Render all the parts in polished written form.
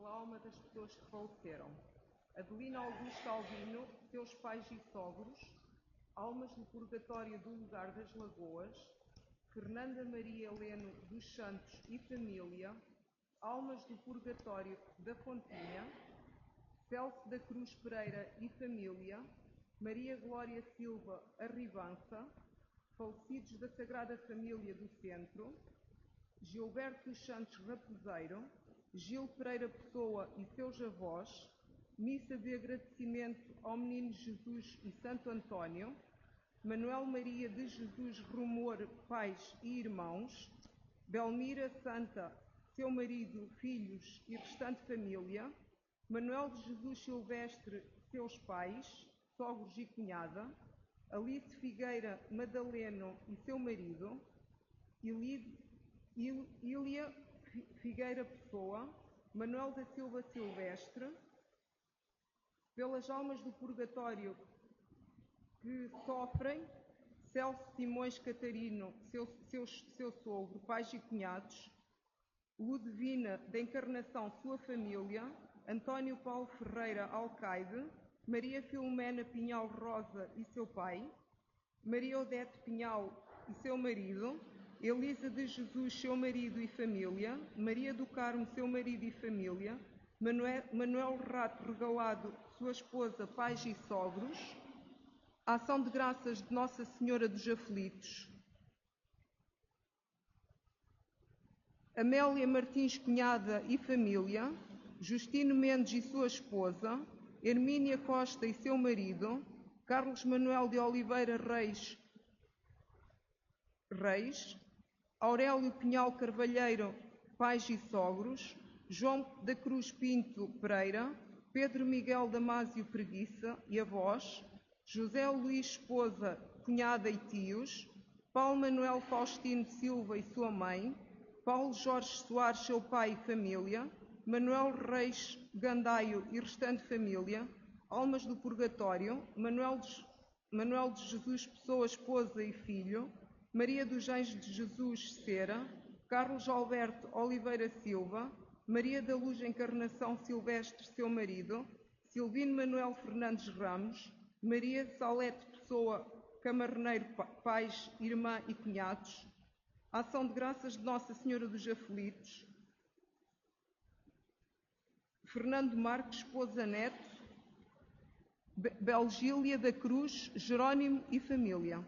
pela alma das pessoas que faleceram. Adelina Augusta Albino, seus pais e sogros, almas no purgatório do lugar das Lagoas. Fernanda Maria Heleno dos Santos e família, almas do purgatório da Fontinha. Celso da Cruz Pereira e família, Maria Glória Silva Arribança, falecidos da Sagrada Família do Centro. Gilberto dos Santos Raposeiro, Gil Pereira Pessoa e seus avós, missa de agradecimento ao Menino Jesus e Santo António. Manuel Maria de Jesus Rumor, pais e irmãos. Belmira Santa, seu marido, filhos e restante família. Manuel de Jesus Silvestre, seus pais, sogros e cunhada. Alice Figueira Madaleno e seu marido. Ilha Figueira Pessoa. Manuel da Silva Silvestre. Pelas almas do purgatório que sofrem, Celso Simões Catarino, seu sogro, pais e cunhados. Ludovina da Encarnação, sua família. António Paulo Ferreira Alcaide, Maria Filomena Pinhal Rosa e seu pai. Maria Odete Pinhal e seu marido. Elisa de Jesus, seu marido e família. Maria do Carmo, seu marido e família. Manuel Rato Regalado, sua esposa, pais e sogros. Ação de graças de Nossa Senhora dos Aflitos. Amélia Martins Cunhada e família. Justino Mendes e sua esposa. Hermínia Costa e seu marido. Carlos Manuel de Oliveira Reis. Aurélio Pinhal Carvalheiro, pais e sogros. João da Cruz Pinto Pereira. Pedro Miguel Damásio Preguiça e avós. José Luís esposa, cunhada e tios. Paulo Manuel Faustino Silva e sua mãe. Paulo Jorge Soares, seu pai e família. Manuel Reis Gandaio e restante família. Almas do purgatório. Manuel de Jesus Pessoa, esposa e filho. Maria dos Anjos de Jesus Cera. Carlos Alberto Oliveira Silva. Maria da Luz Encarnação Silvestre, seu marido. Silvino Manuel Fernandes Ramos. Maria Salete Pessoa Camarneiro, pais, irmã e cunhados. Ação de graças de Nossa Senhora dos Aflitos. Fernando Marques, esposa Neto. Belgília da Cruz, Jerónimo e família.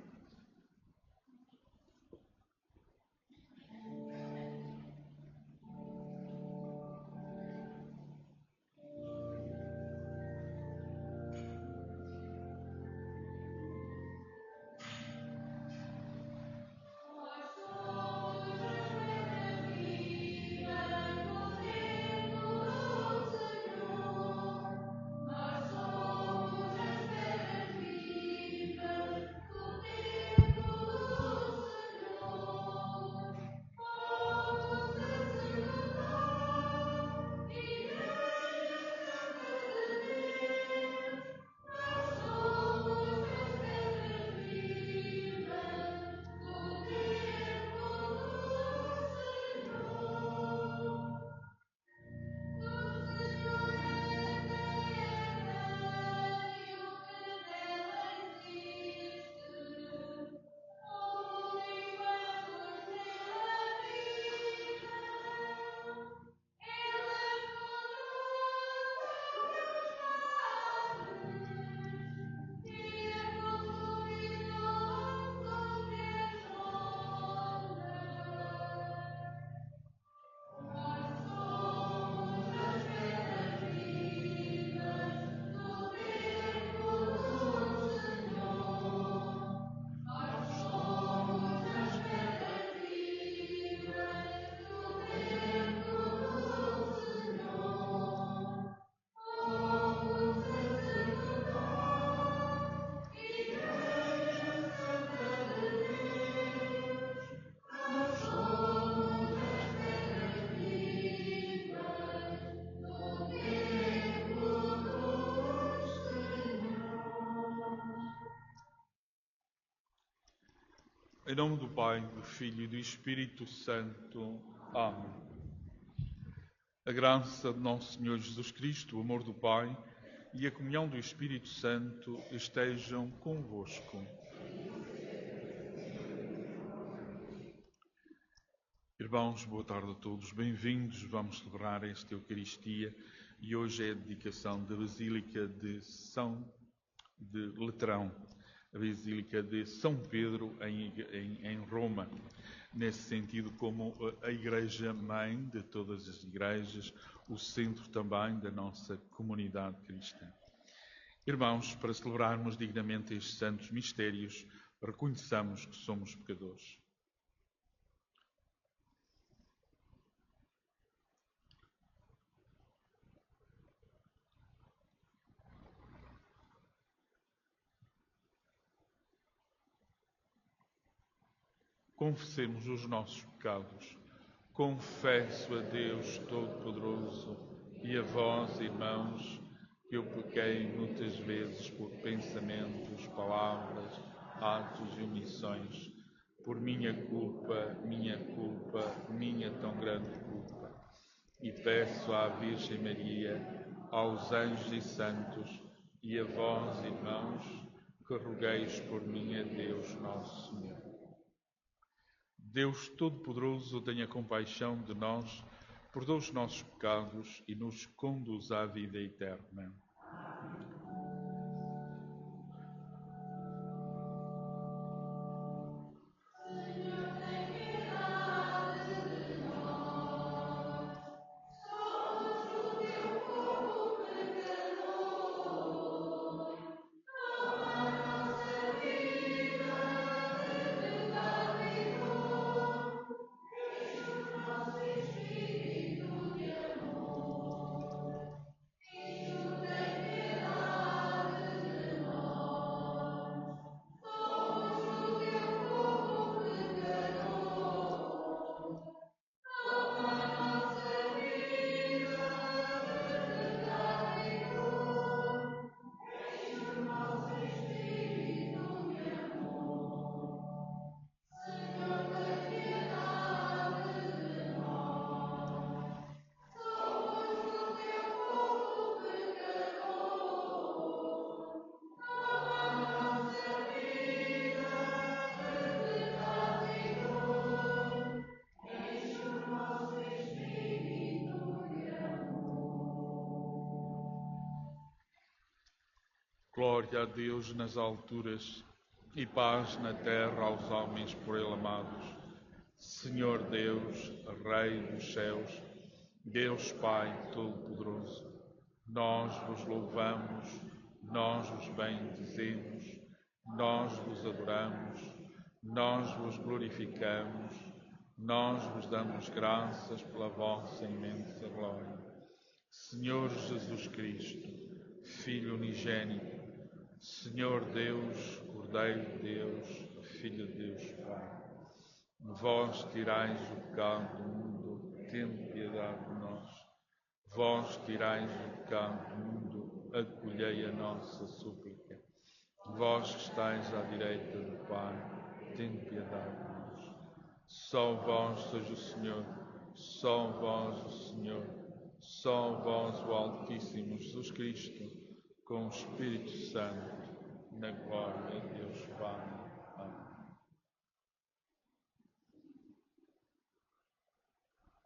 Em nome do Pai, do Filho e do Espírito Santo. Amém. A graça de nosso Senhor Jesus Cristo, o amor do Pai e a comunhão do Espírito Santo estejam convosco. Irmãos, boa tarde a todos, bem-vindos. Vamos celebrar esta Eucaristia e hoje é a dedicação da Basílica de Letrão, a Basílica de São Pedro em Roma. Nesse sentido, como a Igreja-mãe de todas as igrejas, o centro também da nossa comunidade cristã. Irmãos, para celebrarmos dignamente estes santos mistérios, reconheçamos que somos pecadores. Confessemos os nossos pecados. Confesso a Deus Todo-Poderoso e a vós, irmãos, que eu pequei muitas vezes por pensamentos, palavras, atos e omissões, por minha culpa, minha tão grande culpa. E peço à Virgem Maria, aos anjos e santos, e a vós, irmãos, que rogueis por mim a Deus Nosso Senhor. Deus Todo-Poderoso, tenha compaixão de nós, perdoa os nossos pecados e nos conduz à vida eterna. Glória a Deus nas alturas e paz na terra aos homens por Ele amados. Senhor Deus, Rei dos céus, Deus Pai Todo-Poderoso, nós vos louvamos, nós vos bendizemos, nós vos adoramos, nós vos glorificamos, nós vos damos graças pela vossa imensa glória. Senhor Jesus Cristo, Filho unigênito, Senhor Deus, Cordeiro de Deus, Filho de Deus Pai, vós tirais o pecado do mundo, tende piedade de nós. Vós tirais o pecado do mundo, acolhei a nossa súplica. Vós que estáis à direita do Pai, tende piedade de nós. Só vós sois o Senhor, só vós o Senhor, só vós o Altíssimo Jesus Cristo, com o Espírito Santo, na glória de Deus Pai. Amém.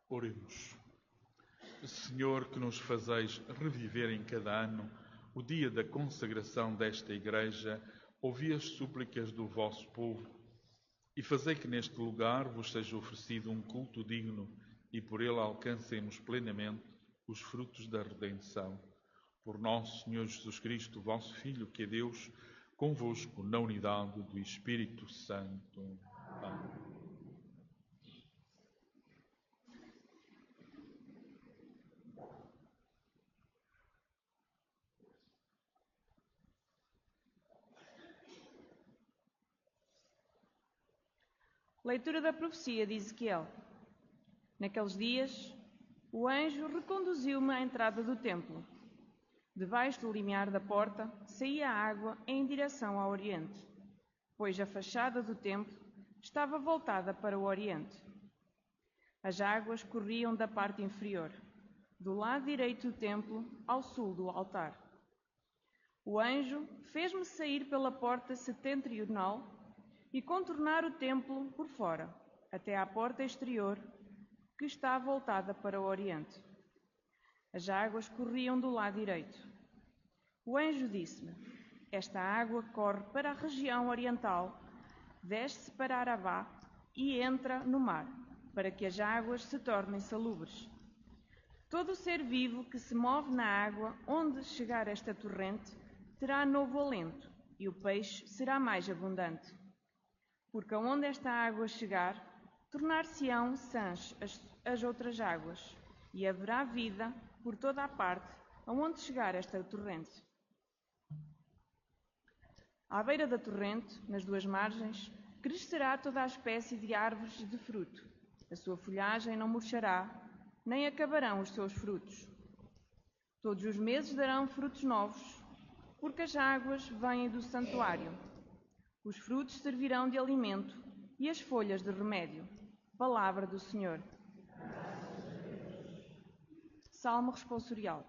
Oremos. Senhor, que nos fazeis reviver em cada ano o dia da consagração desta Igreja, ouvi as súplicas do vosso povo e fazei que neste lugar vos seja oferecido um culto digno e por ele alcancemos plenamente os frutos da redenção. Por nosso Senhor Jesus Cristo, vosso Filho, que é Deus, convosco na unidade do Espírito Santo. Amém. Leitura da profecia de Ezequiel. Naqueles dias, o anjo reconduziu-me à entrada do templo. Debaixo do limiar da porta saía a água em direção ao oriente, pois a fachada do templo estava voltada para o oriente. As águas corriam da parte inferior. do lado direito do templo, ao sul do altar. O anjo fez-me sair pela porta setentrional e contornar o templo por fora, até à porta exterior, que está voltada para o oriente. As águas corriam do lado direito. O anjo disse-me: esta água corre para a região oriental, desce para Arabá e entra no mar, para que as águas se tornem salubres. Todo o ser vivo que se move na água onde chegar esta torrente terá novo alento, e o peixe será mais abundante. Porque aonde esta água chegar, tornar-se-ão sãs as outras águas, e haverá vida por toda a parte aonde chegar esta torrente. À beira da torrente, nas duas margens, crescerá toda a espécie de árvores de fruto. A sua folhagem não murchará, nem acabarão os seus frutos. Todos os meses darão frutos novos, porque as águas vêm do santuário. Os frutos servirão de alimento e as folhas de remédio. Palavra do Senhor. Salmo responsorial.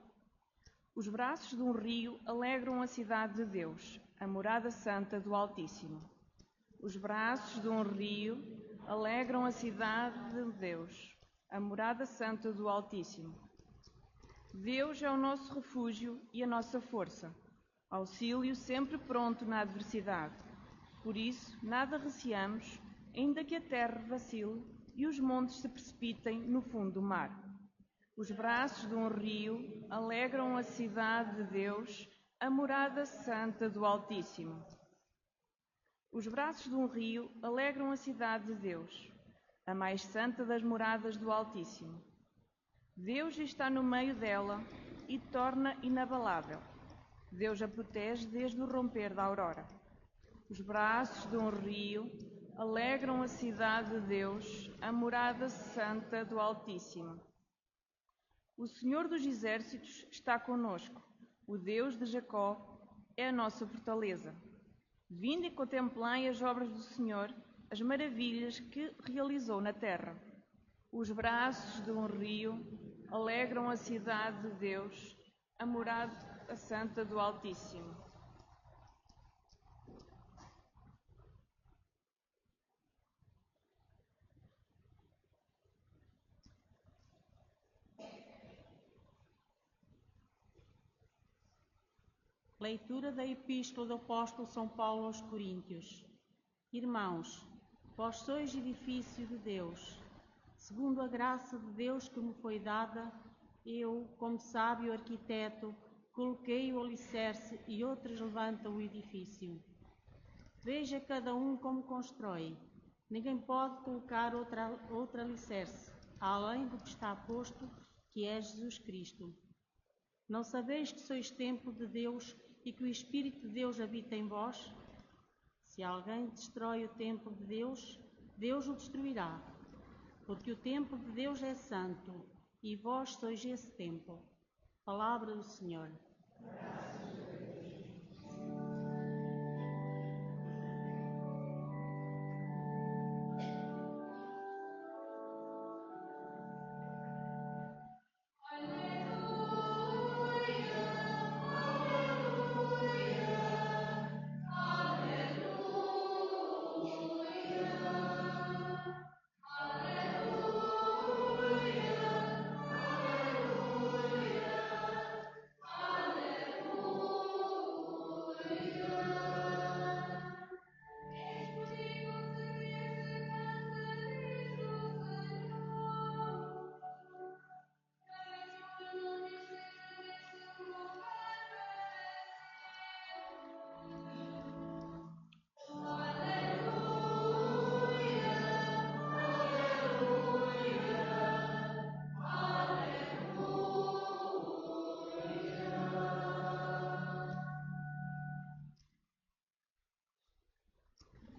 Os braços de um rio alegram a cidade de Deus, a morada santa do Altíssimo. Os braços de um rio alegram a cidade de Deus, a morada santa do Altíssimo. Deus é o nosso refúgio e a nossa força, auxílio sempre pronto na adversidade. Por isso, nada receamos, ainda que a terra vacile e os montes se precipitem no fundo do mar. Os braços de um rio alegram a cidade de Deus, a morada santa do Altíssimo. Os braços de um rio alegram a cidade de Deus, a mais santa das moradas do Altíssimo. Deus está no meio dela e torna inabalável. Deus a protege desde o romper da aurora. Os braços de um rio alegram a cidade de Deus, a morada santa do Altíssimo. O Senhor dos Exércitos está conosco. O Deus de Jacó é a nossa fortaleza. Vinde e contemplai as obras do Senhor, as maravilhas que realizou na terra. Os braços de um rio alegram a cidade de Deus, a morada santa do Altíssimo. Leitura da Epístola do Apóstolo São Paulo aos Coríntios. Irmãos, vós sois edifício de Deus. Segundo a graça de Deus que me foi dada, eu, como sábio arquiteto, coloquei o alicerce e outros levantam o edifício. Veja cada um como constrói. Ninguém pode colocar outra alicerce, além do que está posto, que é Jesus Cristo. Não sabeis que sois templo de Deus e que o Espírito de Deus habita em vós? Se alguém destrói o templo de Deus, Deus o destruirá. Porque o templo de Deus é santo, e vós sois esse templo. Palavra do Senhor.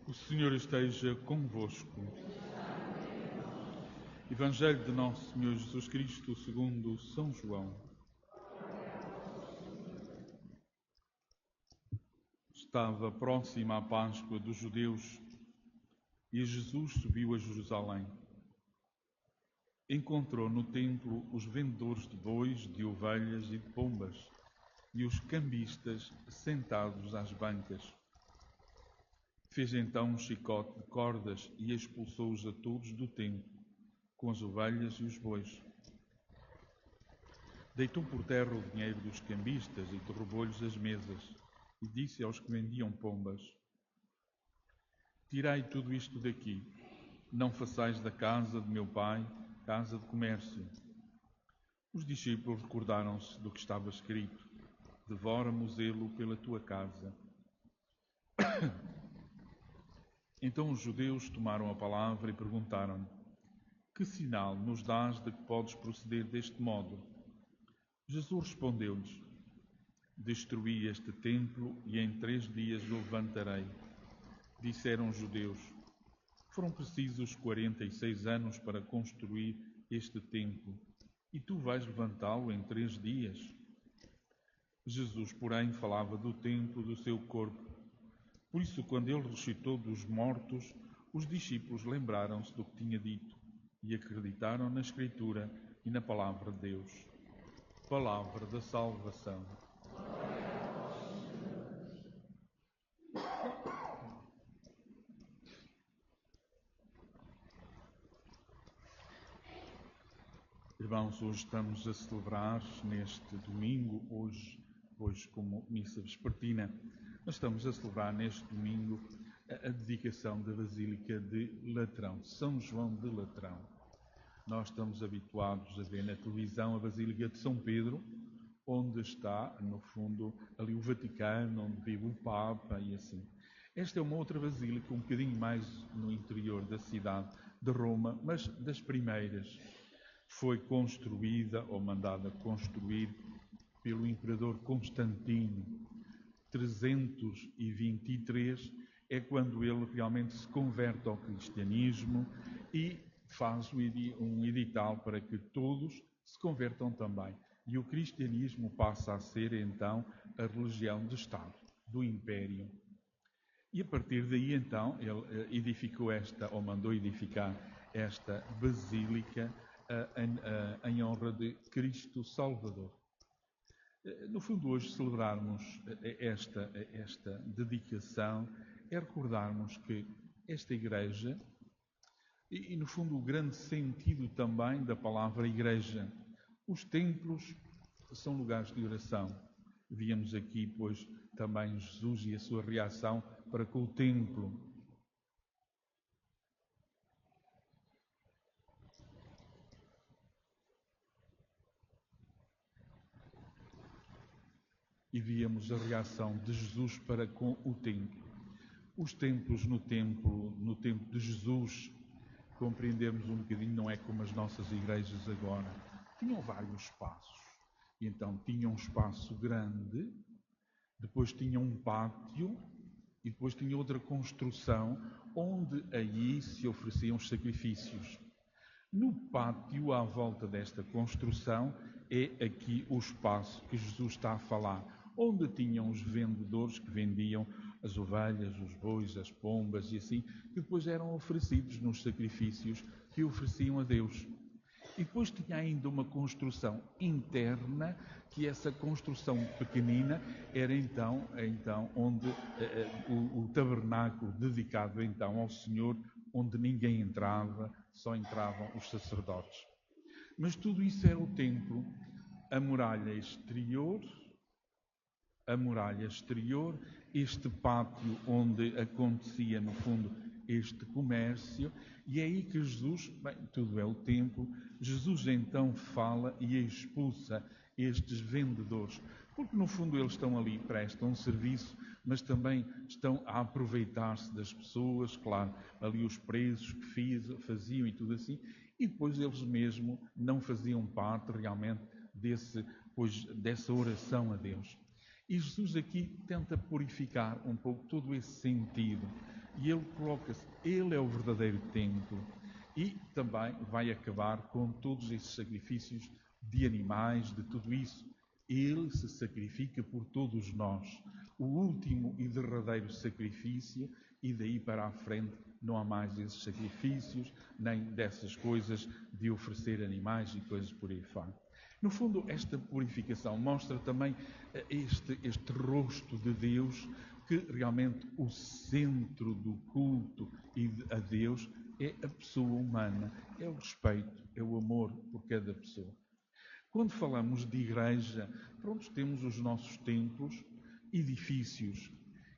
O Senhor esteja convosco. Evangelho de Nosso Senhor Jesus Cristo segundo São João. Estava próxima a Páscoa dos judeus e Jesus subiu a Jerusalém. encontrou no templo os vendedores de bois, de ovelhas e de pombas, e os cambistas sentados às bancas. Fez então um chicote de cordas e expulsou-os a todos do templo, com as ovelhas e os bois. Deitou por terra o dinheiro dos cambistas e derrubou-lhes as mesas, e disse aos que vendiam pombas: Tirai tudo isto daqui, não façais da casa de meu pai casa de comércio. Os discípulos recordaram-se do que estava escrito: Devora-me o zelo pela tua casa. Então os judeus tomaram a palavra e perguntaram-lhe: Que sinal nos dás de que podes proceder deste modo? Jesus respondeu-lhes: Destruí este templo e em 3 dias o levantarei. Disseram os judeus: Foram precisos 46 anos para construir este templo, e tu vais levantá-lo em 3 dias? Jesus, porém, falava do templo do seu corpo. Por isso, quando ele ressuscitou dos mortos, os discípulos lembraram-se do que tinha dito e acreditaram na Escritura e na palavra de Deus. Palavra da salvação. Irmãos, hoje estamos a celebrar neste domingo, hoje como missa vespertina, nós estamos a celebrar neste domingo a dedicação da Basílica de Latrão, São João de Latrão. Nós estamos habituados a ver na televisão a Basílica de São Pedro, onde está, no fundo, ali o Vaticano, onde vive o Papa e assim. Esta é uma outra basílica, um bocadinho mais no interior da cidade de Roma, mas das primeiras. Foi construída ou mandada construir pelo imperador Constantino. 323 é quando ele realmente se converte ao cristianismo e faz um edital para que todos se convertam também. E o cristianismo passa a ser então a religião de Estado, do Império. E a partir daí então ele edificou ou mandou edificar esta basílica em honra de Cristo Salvador. No fundo, hoje celebrarmos esta dedicação é recordarmos que esta Igreja, e no fundo o grande sentido também da palavra Igreja, os templos são lugares de oração. Víamos aqui, pois, também Jesus e a sua reação para com o templo. E víamos a reação de Jesus para com o templo. Os templos no tempo de Jesus, compreendermos um bocadinho, não é como as nossas igrejas agora. Tinham vários espaços. E então tinham um espaço grande, depois tinham um pátio e depois tinha outra construção onde aí se ofereciam os sacrifícios. No pátio, à volta desta construção, é aqui o espaço que Jesus está a falar, onde tinham os vendedores que vendiam as ovelhas, os bois, as pombas e assim, que depois eram oferecidos nos sacrifícios que ofereciam a Deus. E depois tinha ainda uma construção interna, que essa construção pequenina era então onde o tabernáculo dedicado então ao Senhor, onde ninguém entrava, só entravam os sacerdotes. Mas tudo isso era o templo. A muralha exterior, este pátio onde acontecia, no fundo, este comércio, e é aí que Jesus, tudo é o templo, Jesus então fala e expulsa estes vendedores, porque no fundo eles estão ali, prestam serviço, mas também estão a aproveitar-se das pessoas, claro, ali os presos que faziam e tudo assim, e depois eles mesmo não faziam parte realmente dessa oração a Deus. E Jesus aqui tenta purificar um pouco todo esse sentido. E ele coloca-se, ele é o verdadeiro templo. E também vai acabar com todos esses sacrifícios de animais, de tudo isso. Ele se sacrifica por todos nós. O último e derradeiro sacrifício, e daí para a frente não há mais esses sacrifícios, nem dessas coisas de oferecer animais e coisas por aí fora. No fundo, esta purificação mostra também este rosto de Deus, que realmente o centro do culto a Deus é a pessoa humana, é o respeito, é o amor por cada pessoa. Quando falamos de igreja, pronto, temos os nossos templos, edifícios,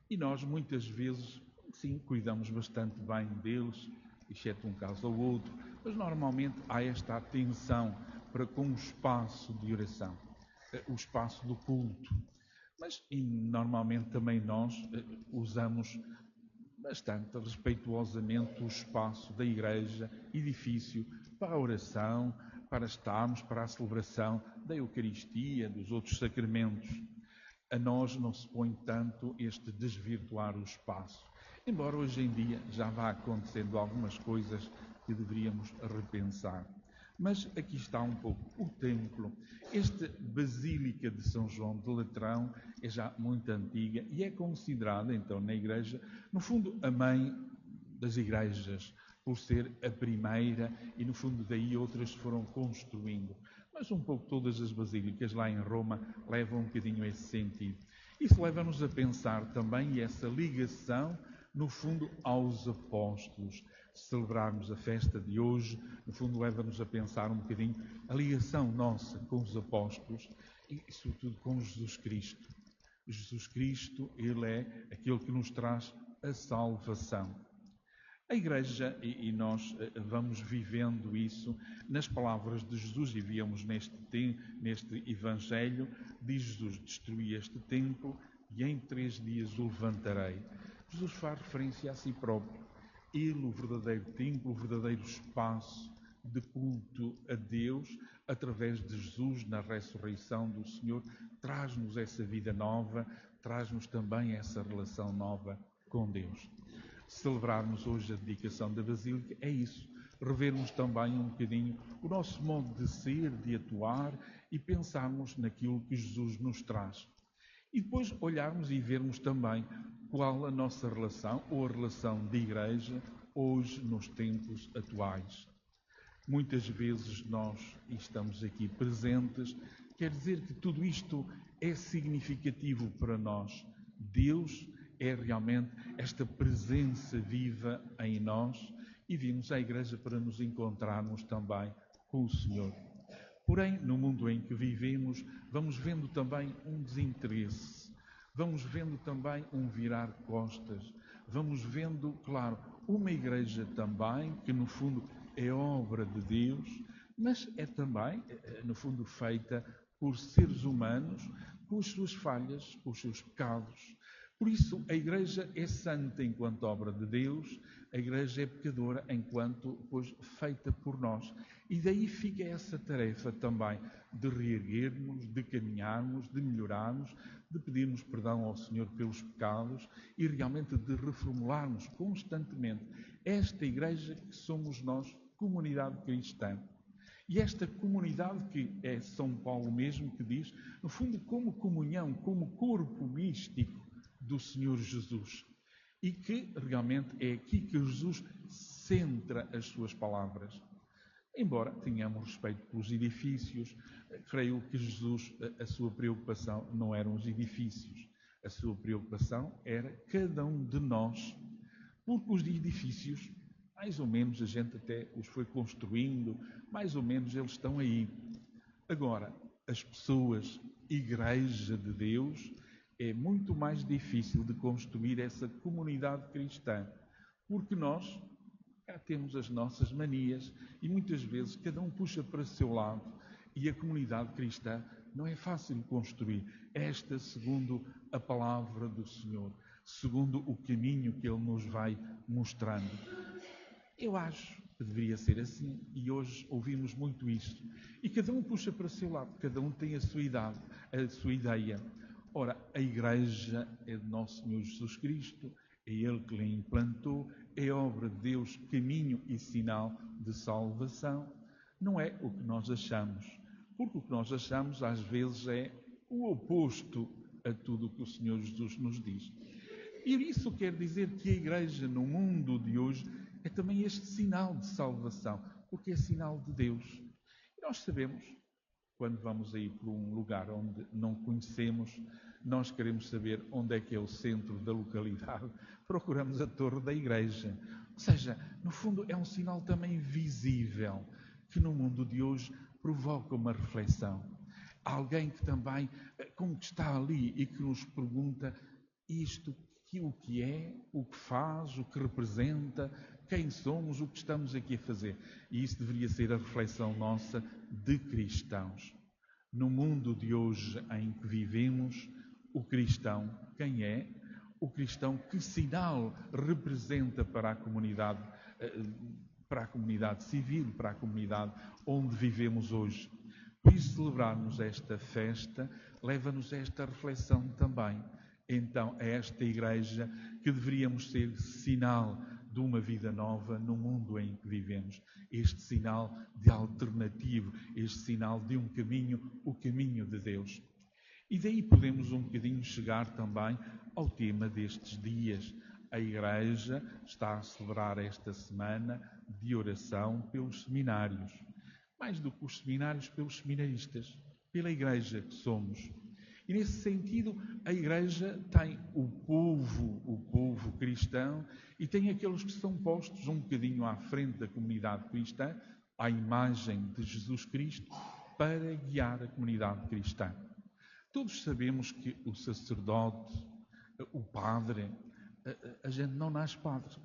e nós muitas vezes, sim, cuidamos bastante bem deles, exceto um caso ou outro, mas normalmente há esta atenção para com o espaço de oração, o espaço do culto. Mas normalmente também nós usamos bastante respeituosamente o espaço da igreja, edifício, para a oração, para estarmos, para a celebração da Eucaristia, dos outros sacramentos. A nós não se põe tanto este desvirtuar o espaço, embora hoje em dia já vá acontecendo algumas coisas que deveríamos repensar. Mas aqui está um pouco o templo. Esta Basílica de São João de Letrão é já muito antiga e é considerada, então, na Igreja, no fundo, a mãe das igrejas, por ser a primeira, e no fundo daí outras foram construindo. Mas um pouco todas as basílicas lá em Roma levam um bocadinho esse sentido. Isso leva-nos a pensar também essa ligação, no fundo, aos apóstolos. Celebrarmos a festa de hoje, no fundo, leva-nos a pensar um bocadinho a ligação nossa com os apóstolos e, sobretudo, com Jesus Cristo. Jesus Cristo, Ele é aquele que nos traz a salvação. A Igreja, e nós vamos vivendo isso nas palavras de Jesus, e víamos neste Evangelho, diz Jesus: destruí este templo e em 3 dias o levantarei. Jesus faz referência a si próprio. Ele, o verdadeiro templo, o verdadeiro espaço de culto a Deus, através de Jesus, na ressurreição do Senhor, traz-nos essa vida nova, traz-nos também essa relação nova com Deus. Celebrarmos hoje a dedicação da Basílica é isso, revermos também um bocadinho o nosso modo de ser, de atuar e pensarmos naquilo que Jesus nos traz. E depois olharmos e vermos também qual a nossa relação ou a relação de igreja hoje nos tempos atuais. Muitas vezes nós estamos aqui presentes, quer dizer que tudo isto é significativo para nós. Deus é realmente esta presença viva em nós e vimos à igreja para nos encontrarmos também com o Senhor. Porém, no mundo em que vivemos, vamos vendo também um desinteresse, vamos vendo também um virar costas, vamos vendo, claro, uma igreja também que no fundo é obra de Deus, mas é também, no fundo, feita por seres humanos, com as suas falhas, com os seus pecados. Por isso, a Igreja é santa enquanto obra de Deus, a Igreja é pecadora enquanto, pois, feita por nós. E daí fica essa tarefa também de reerguermos, de caminharmos, de melhorarmos, de pedirmos perdão ao Senhor pelos pecados e realmente de reformularmos constantemente esta Igreja que somos nós, comunidade cristã. E esta comunidade que é São Paulo mesmo que diz, no fundo, como comunhão, como corpo místico do Senhor Jesus. E que realmente é aqui que Jesus centra as suas palavras. Embora tenhamos respeito pelos edifícios, creio que Jesus, a sua preocupação não eram os edifícios. A sua preocupação era cada um de nós. Porque os edifícios, mais ou menos, a gente até os foi construindo, mais ou menos eles estão aí. Agora, as pessoas, Igreja de Deus, é muito mais difícil de construir essa comunidade cristã, porque nós cá temos as nossas manias e muitas vezes cada um puxa para o seu lado e a comunidade cristã não é fácil de construir. Esta segundo a palavra do Senhor, segundo o caminho que Ele nos vai mostrando. Eu acho que deveria ser assim e hoje ouvimos muito isto. E cada um puxa para o seu lado, cada um tem a sua idade, a sua ideia. Ora, a Igreja é de Nosso Senhor Jesus Cristo, é Ele que lhe implantou, é obra de Deus, caminho e sinal de salvação. Não é o que nós achamos, porque o que nós achamos às vezes é o oposto a tudo o que o Senhor Jesus nos diz. E isso quer dizer que a Igreja, no mundo de hoje, é também este sinal de salvação, porque é sinal de Deus. E nós sabemos, quando vamos aí para um lugar onde não conhecemos, nós queremos saber onde é que é o centro da localidade, procuramos a torre da igreja. Ou seja, no fundo é um sinal também visível, que no mundo de hoje provoca uma reflexão. Alguém que também, como que está ali e que nos pergunta isto, o que é, o que faz, o que representa, quem somos, o que estamos aqui a fazer. E isso deveria ser a reflexão nossa de cristãos. No mundo de hoje em que vivemos, o cristão, quem é? O cristão, que sinal representa para a comunidade civil, para a comunidade onde vivemos hoje. Por isso, celebrarmos esta festa leva-nos a esta reflexão também. Então, é esta Igreja que deveríamos ser sinal de uma vida nova no mundo em que vivemos. Este sinal de alternativo, este sinal de um caminho, o caminho de Deus. E daí podemos um bocadinho chegar também ao tema destes dias. A Igreja está a celebrar esta semana de oração pelos seminários. Mais do que os seminários, pelos seminaristas, pela Igreja que somos. E nesse sentido, a Igreja tem o povo cristão, e tem aqueles que são postos um bocadinho à frente da comunidade cristã, à imagem de Jesus Cristo, para guiar a comunidade cristã. Todos sabemos que o sacerdote, o padre, a gente não nasce padre.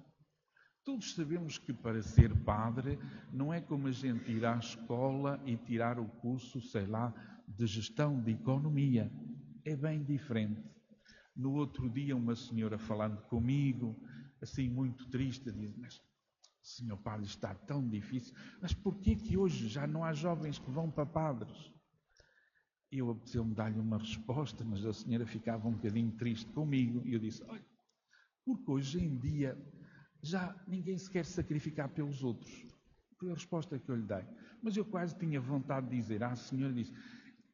Todos sabemos que para ser padre não é como a gente ir à escola e tirar o curso, sei lá, de gestão de economia. É bem diferente. No outro dia, uma senhora falando comigo, assim muito triste, diz: mas, senhor padre, está tão difícil, mas porquê que hoje já não há jovens que vão para padres? Eu apeteceu-me dar-lhe uma resposta, mas a senhora ficava um bocadinho triste comigo, e eu disse: olha, porque hoje em dia já ninguém se quer sacrificar pelos outros. Foi a resposta que eu lhe dei. Mas eu quase tinha vontade de dizer à senhora, disse: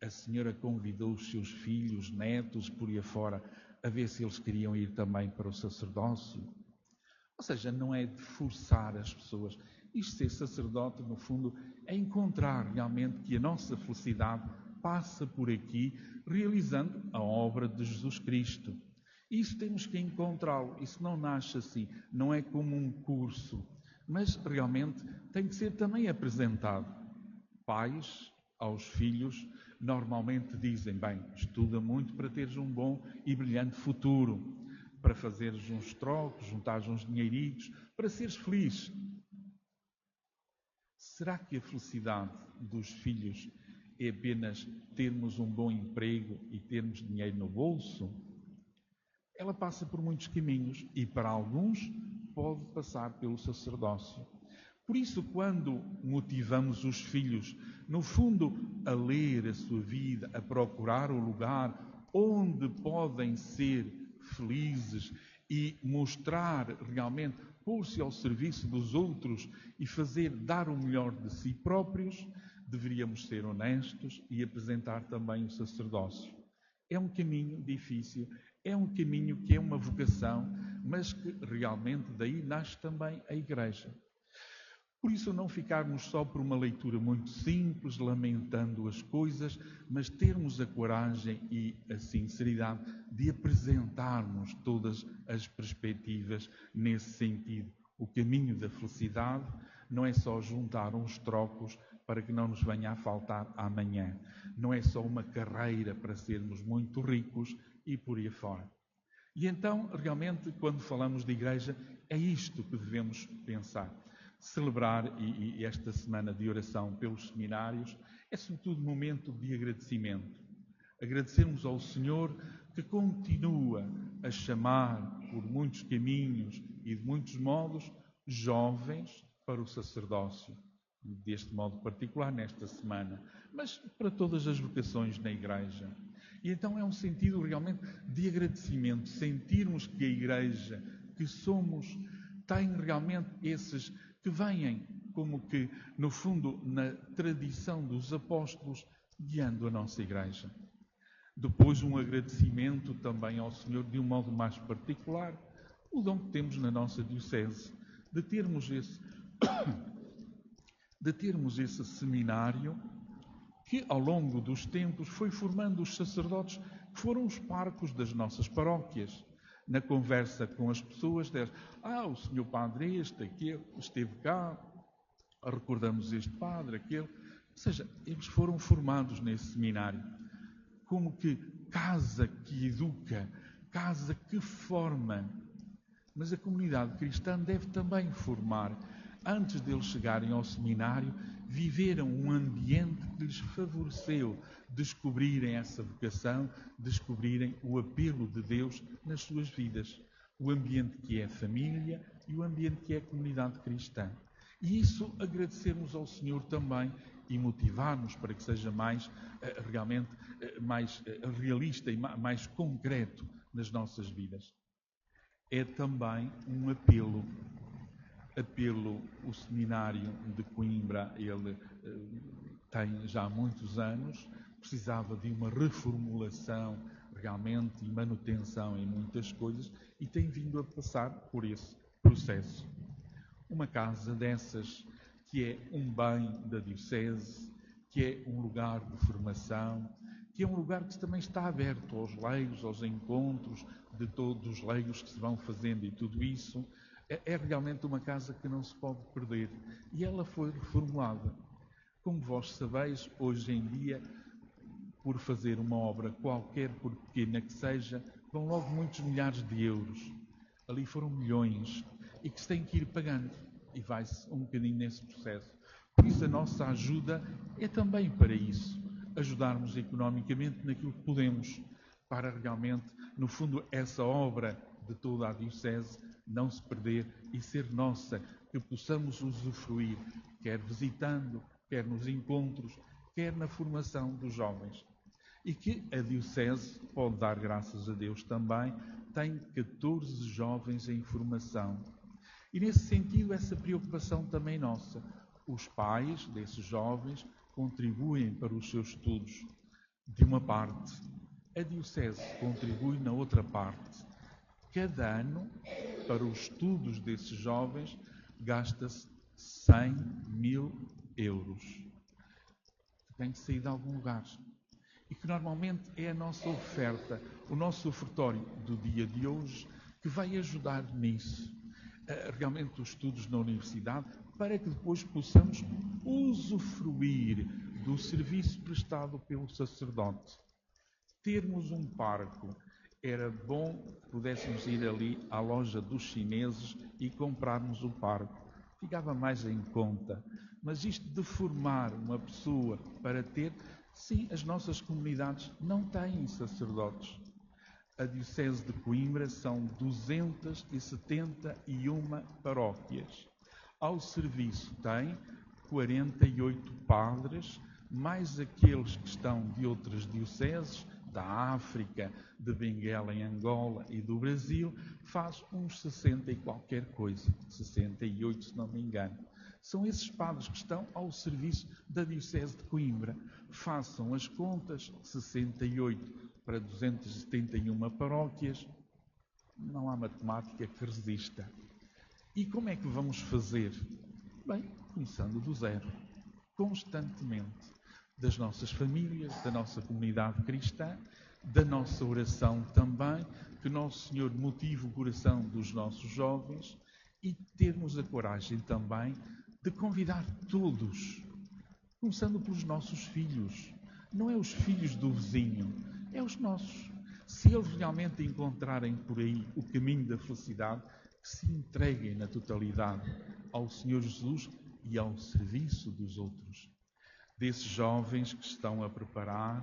a senhora convidou os seus filhos, netos, por aí afora, a ver se eles queriam ir também para o sacerdócio. Ou seja, não é de forçar as pessoas. Isto, ser sacerdote, no fundo, é encontrar realmente que a nossa felicidade passa por aqui, realizando a obra de Jesus Cristo. Isso temos que encontrá-lo. Isso não nasce assim. Não é como um curso. Mas, realmente, tem que ser também apresentado. Pais aos filhos normalmente dizem: bem, estuda muito para teres um bom e brilhante futuro, para fazeres uns trocos, juntares uns dinheiritos, para seres feliz. Será que a felicidade dos filhos é apenas termos um bom emprego e termos dinheiro no bolso? Ela passa por muitos caminhos e, para alguns, pode passar pelo sacerdócio. Por isso, quando motivamos os filhos, no fundo, a ler a sua vida, a procurar o lugar onde podem ser felizes e mostrar realmente, pôr-se ao serviço dos outros e dar o melhor de si próprios, deveríamos ser honestos e apresentar também o sacerdócio. É um caminho difícil, é um caminho que é uma vocação, mas que realmente daí nasce também a Igreja. Por isso, não ficarmos só por uma leitura muito simples, lamentando as coisas, mas termos a coragem e a sinceridade de apresentarmos todas as perspectivas nesse sentido. O caminho da felicidade não é só juntar uns trocos para que não nos venha a faltar amanhã. Não é só uma carreira para sermos muito ricos e por aí fora. E então, realmente, quando falamos de Igreja, é isto que devemos pensar. Celebrar e esta semana de oração pelos seminários é sobretudo um momento de agradecimento. Agradecermos ao Senhor que continua a chamar por muitos caminhos e de muitos modos jovens para o sacerdócio. Deste modo particular nesta semana, mas para todas as vocações na Igreja. E então é um sentido realmente de agradecimento, sentirmos que a Igreja que somos tem realmente esses que vêm como que, no fundo, na tradição dos apóstolos, guiando a nossa Igreja. Depois um agradecimento também ao Senhor de um modo mais particular, o dom que temos na nossa diocese, de termos esse seminário que ao longo dos tempos foi formando os sacerdotes que foram os parcos das nossas paróquias. Na conversa com as pessoas, o senhor padre este, aquele, esteve cá, recordamos este padre, aquele. Ou seja, eles foram formados nesse seminário. Como que casa que educa, casa que forma. Mas a comunidade cristã deve também formar. Antes deles chegarem ao seminário, viveram um ambiente que lhes favoreceu descobrirem essa vocação, descobrirem o apelo de Deus nas suas vidas. O ambiente que é a família e o ambiente que é a comunidade cristã. E isso agradecermos ao Senhor também e motivar-nos para que seja mais realista e mais concreto nas nossas vidas. É também um apelo, o seminário de Coimbra, ele tem já muitos anos, precisava de uma reformulação realmente e manutenção em muitas coisas e tem vindo a passar por esse processo. Uma casa dessas que é um bem da diocese, que é um lugar de formação, que é um lugar que também está aberto aos leigos, aos encontros de todos os leigos que se vão fazendo e tudo isso, é realmente uma casa que não se pode perder. E ela foi reformulada. Como vós sabeis, hoje em dia, por fazer uma obra qualquer, por pequena que seja, vão logo muitos milhares de euros. Ali foram milhões e que se tem que ir pagando. E vai-se um bocadinho nesse processo. Por isso a nossa ajuda é também para isso. Ajudarmos economicamente naquilo que podemos, para realmente, no fundo, essa obra de toda a diocese não se perder e ser nossa, que possamos usufruir, quer visitando, quer nos encontros, quer na formação dos jovens. E que a diocese, pode dar graças a Deus também, tem 14 jovens em formação. E nesse sentido, essa preocupação também nossa. Os pais desses jovens contribuem para os seus estudos de uma parte. A diocese contribui na outra parte. Cada ano, para os estudos desses jovens, gasta-se 100 mil euros. Tem que sair de algum lugar. E que normalmente é a nossa oferta, o nosso ofertório do dia de hoje, que vai ajudar nisso. Realmente os estudos na universidade, para que depois possamos usufruir do serviço prestado pelo sacerdote. Termos um parco. Era bom que pudéssemos ir ali à loja dos chineses e comprarmos o parco. Ficava mais em conta. Mas isto de formar uma pessoa para ter... Sim, as nossas comunidades não têm sacerdotes. A Diocese de Coimbra são 271 paróquias. Ao serviço tem 48 padres, mais aqueles que estão de outras dioceses, da África, de Benguela em Angola e do Brasil, faz uns 60 e qualquer coisa, 68 se não me engano. São esses padres que estão ao serviço da Diocese de Coimbra. Façam as contas, 68 para 271 paróquias, não há matemática que resista. E como é que vamos fazer? Bem, começando do zero, constantemente, das nossas famílias, da nossa comunidade cristã, da nossa oração também, que Nosso Senhor motive o coração dos nossos jovens e termos a coragem também de convidar todos, começando pelos nossos filhos. Não é os filhos do vizinho, é os nossos. Se eles realmente encontrarem por aí o caminho da felicidade, que se entreguem na totalidade ao Senhor Jesus e ao serviço dos outros. Desses jovens que estão a preparar,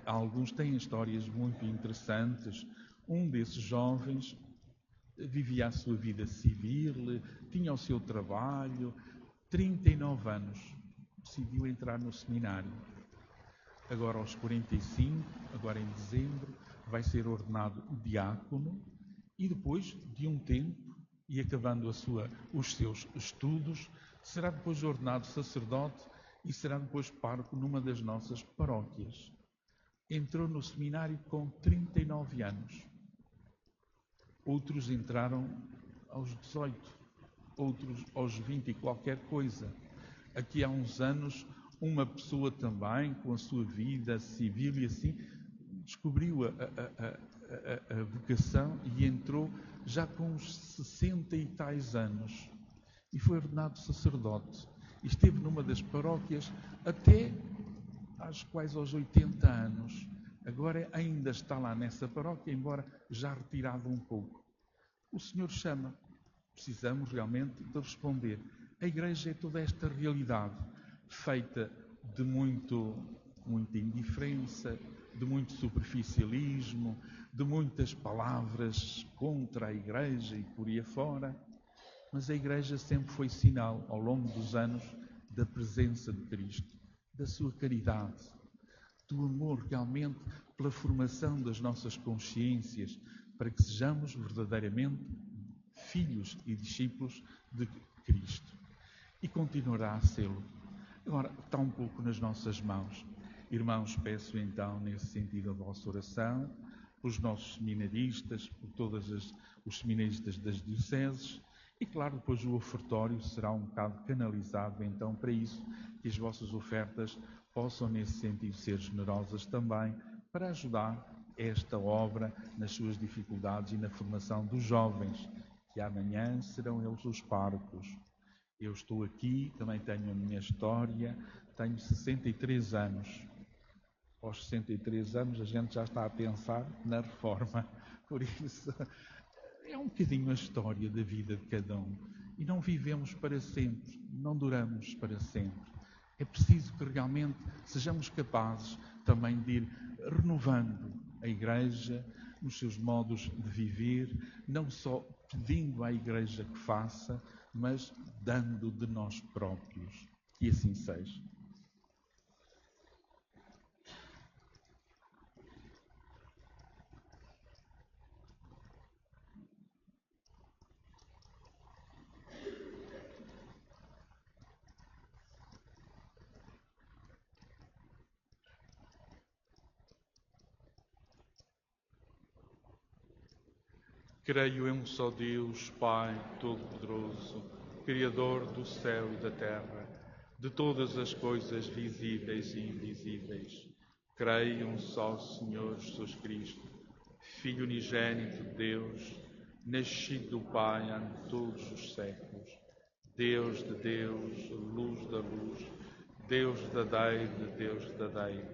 alguns têm histórias muito interessantes. Um desses jovens vivia a sua vida civil, tinha o seu trabalho, 39 anos, decidiu entrar no seminário. Agora aos 45, agora em dezembro, vai ser ordenado diácono e depois de um tempo, e acabando os seus estudos, será depois ordenado sacerdote e será depois pároco numa das nossas paróquias. entrou no seminário com 39 anos. Outros entraram aos 18, outros aos 20 e qualquer coisa. Aqui há uns anos, uma pessoa também, com a sua vida civil e assim, descobriu a vocação e entrou já com uns 60 e tais anos. E foi ordenado sacerdote. E esteve numa das paróquias até quase aos 80 anos. Agora ainda está lá nessa paróquia, embora já retirado um pouco. O Senhor chama. Precisamos realmente de responder. A Igreja é toda esta realidade, feita de muita indiferença, de muito superficialismo, de muitas palavras contra a Igreja e por aí afora. Mas a Igreja sempre foi sinal, ao longo dos anos, da presença de Cristo, da sua caridade, do amor realmente pela formação das nossas consciências, para que sejamos verdadeiramente filhos e discípulos de Cristo. E continuará a sê-lo. Agora, está um pouco nas nossas mãos. Irmãos, peço então, nesse sentido, a vossa oração, pelos nossos seminaristas, por todos os seminaristas das dioceses, e claro, depois o ofertório será um bocado canalizado então para isso, que as vossas ofertas possam nesse sentido ser generosas também, para ajudar esta obra nas suas dificuldades e na formação dos jovens, que amanhã serão eles os párocos. Eu estou aqui, também tenho a minha história, tenho 63 anos. Aos 63 anos a gente já está a pensar na reforma, por isso é um bocadinho a história da vida de cada um. E não vivemos para sempre, não duramos para sempre. É preciso que realmente sejamos capazes também de ir renovando a Igreja nos seus modos de viver, não só pedindo à Igreja que faça, mas dando de nós próprios. Que assim seja. Creio em um só Deus, Pai Todo-Poderoso, Criador do céu e da terra, de todas as coisas visíveis e invisíveis. Creio em um só Senhor Jesus Cristo, Filho unigênito de Deus, nascido do Pai ante todos os séculos, Deus de Deus, luz da luz, Deus verdadeiro de Deus verdadeiro,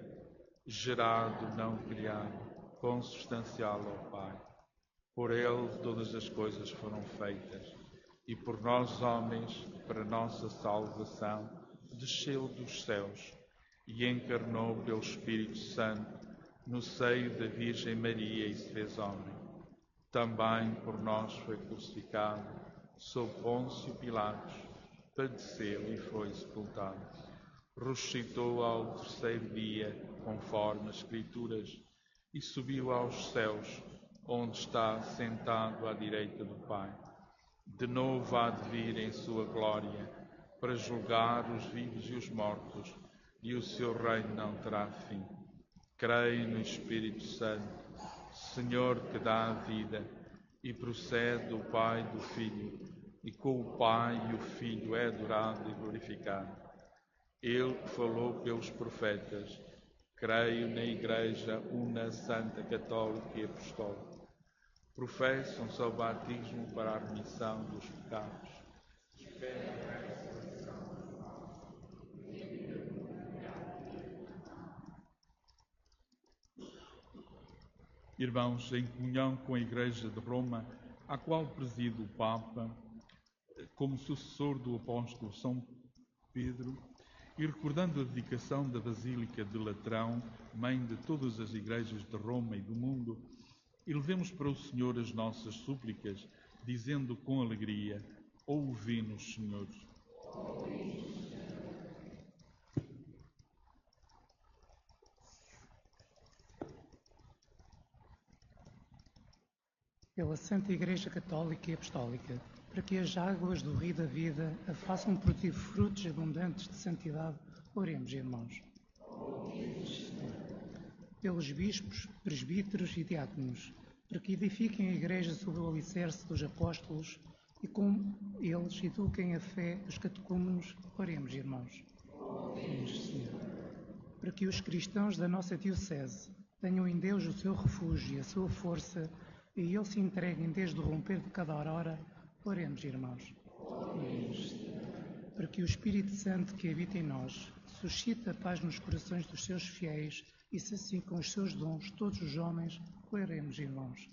gerado, não criado, consubstancial ao Pai. Por Ele todas as coisas foram feitas, e por nós homens, para nossa salvação, desceu dos céus e encarnou pelo Espírito Santo no seio da Virgem Maria e se fez homem. Também por nós foi crucificado, sob Pôncio Pilatos, padeceu e foi sepultado. Ressuscitou ao terceiro dia, conforme as Escrituras, e subiu aos céus, onde está sentado à direita do Pai. De novo há de vir em sua glória, para julgar os vivos e os mortos, e o seu reino não terá fim. Creio no Espírito Santo, Senhor que dá a vida, e procede do Pai e do Filho, e com o Pai e o Filho é adorado e glorificado. Ele que falou pelos profetas. Creio na Igreja una, santa, católica e apostólica. Professo um só batismo para a remissão dos pecados. Irmãos, em comunhão com a Igreja de Roma, à qual preside o Papa, como sucessor do apóstolo São Pedro, e recordando a dedicação da Basílica de Latrão, mãe de todas as igrejas de Roma e do mundo, elevemos para o Senhor as nossas súplicas, dizendo com alegria: ouvi-nos, Senhor. Pela Santa Igreja Católica e Apostólica, para que as águas do rio da vida a façam produzir frutos abundantes de santidade, oremos, irmãos. pelos bispos, presbíteros e diáconos, para que edifiquem a Igreja sobre o alicerce dos apóstolos e com eles eduquem a fé dos catecúmenos. Oremos, irmãos. Oremos, Senhor. Para que os cristãos da nossa diocese tenham em Deus o seu refúgio e a sua força e Ele se entreguem desde o romper de cada aurora. Oremos, irmãos. Oremos, Senhor. Para que o Espírito Santo que habita em nós suscite a paz nos corações dos seus fiéis e sacie com os seus dons todos os homens. Oremos, irmãos.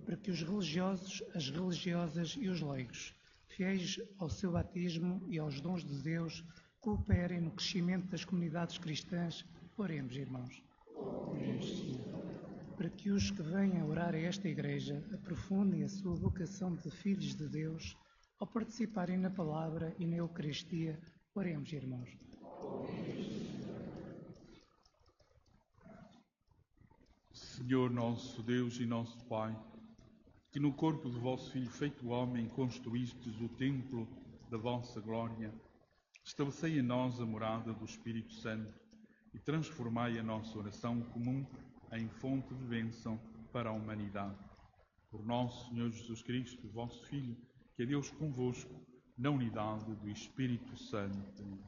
Para que os religiosos, as religiosas e os leigos, fiéis ao seu batismo e aos dons de Deus, cooperem no crescimento das comunidades cristãs. Oremos, irmãos. Oremos, Senhor. Para que os que venham orar a esta Igreja aprofundem a sua vocação de filhos de Deus ao participarem na palavra e na Eucaristia. Oremos, irmãos. Senhor nosso Deus e nosso Pai, que no corpo do vosso Filho feito homem construístes o templo da vossa glória, estabelecei em nós a morada do Espírito Santo e transformai a nossa oração comum em fonte de bênção para a humanidade. Por nosso Senhor Jesus Cristo, vosso Filho, que é Deus convosco, na unidade do Espírito Santo.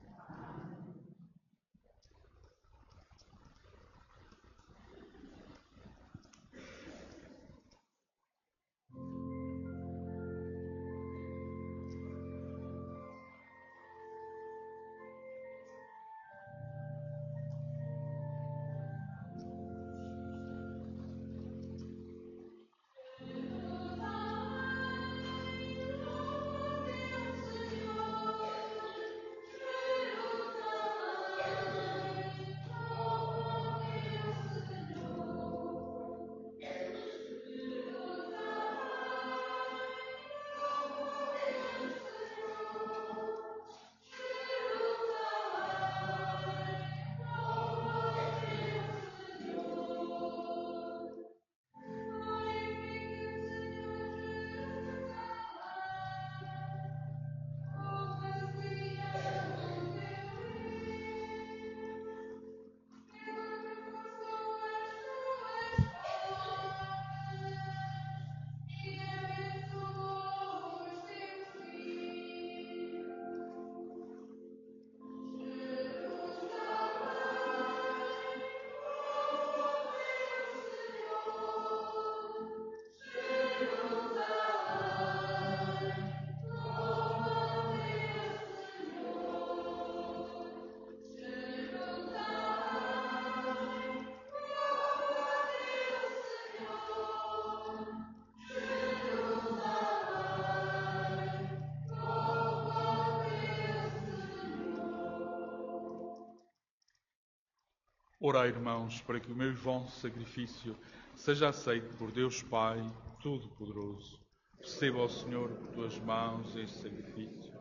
Orai, irmãos, para que o meu e vosso sacrifício seja aceito por Deus Pai Todo-Poderoso. Receba, ó Senhor, por tuas mãos este sacrifício.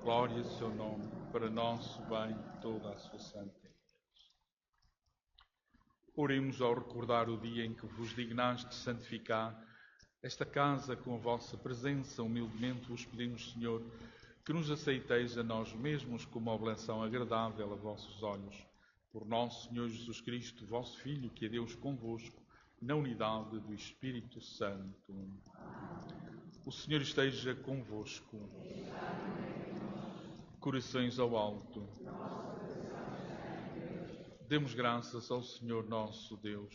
Glória ao seu nome, para nosso bem e toda a sua santa Igreja. Oremos ao recordar o dia em que vos dignaste santificar esta casa com a vossa presença. Humildemente vos pedimos, Senhor, que nos aceiteis a nós mesmos como oblação agradável a vossos olhos. Por nosso Senhor Jesus Cristo, vosso Filho, que é Deus convosco, na unidade do Espírito Santo. O Senhor esteja convosco. Corações ao alto. Demos graças ao Senhor nosso Deus.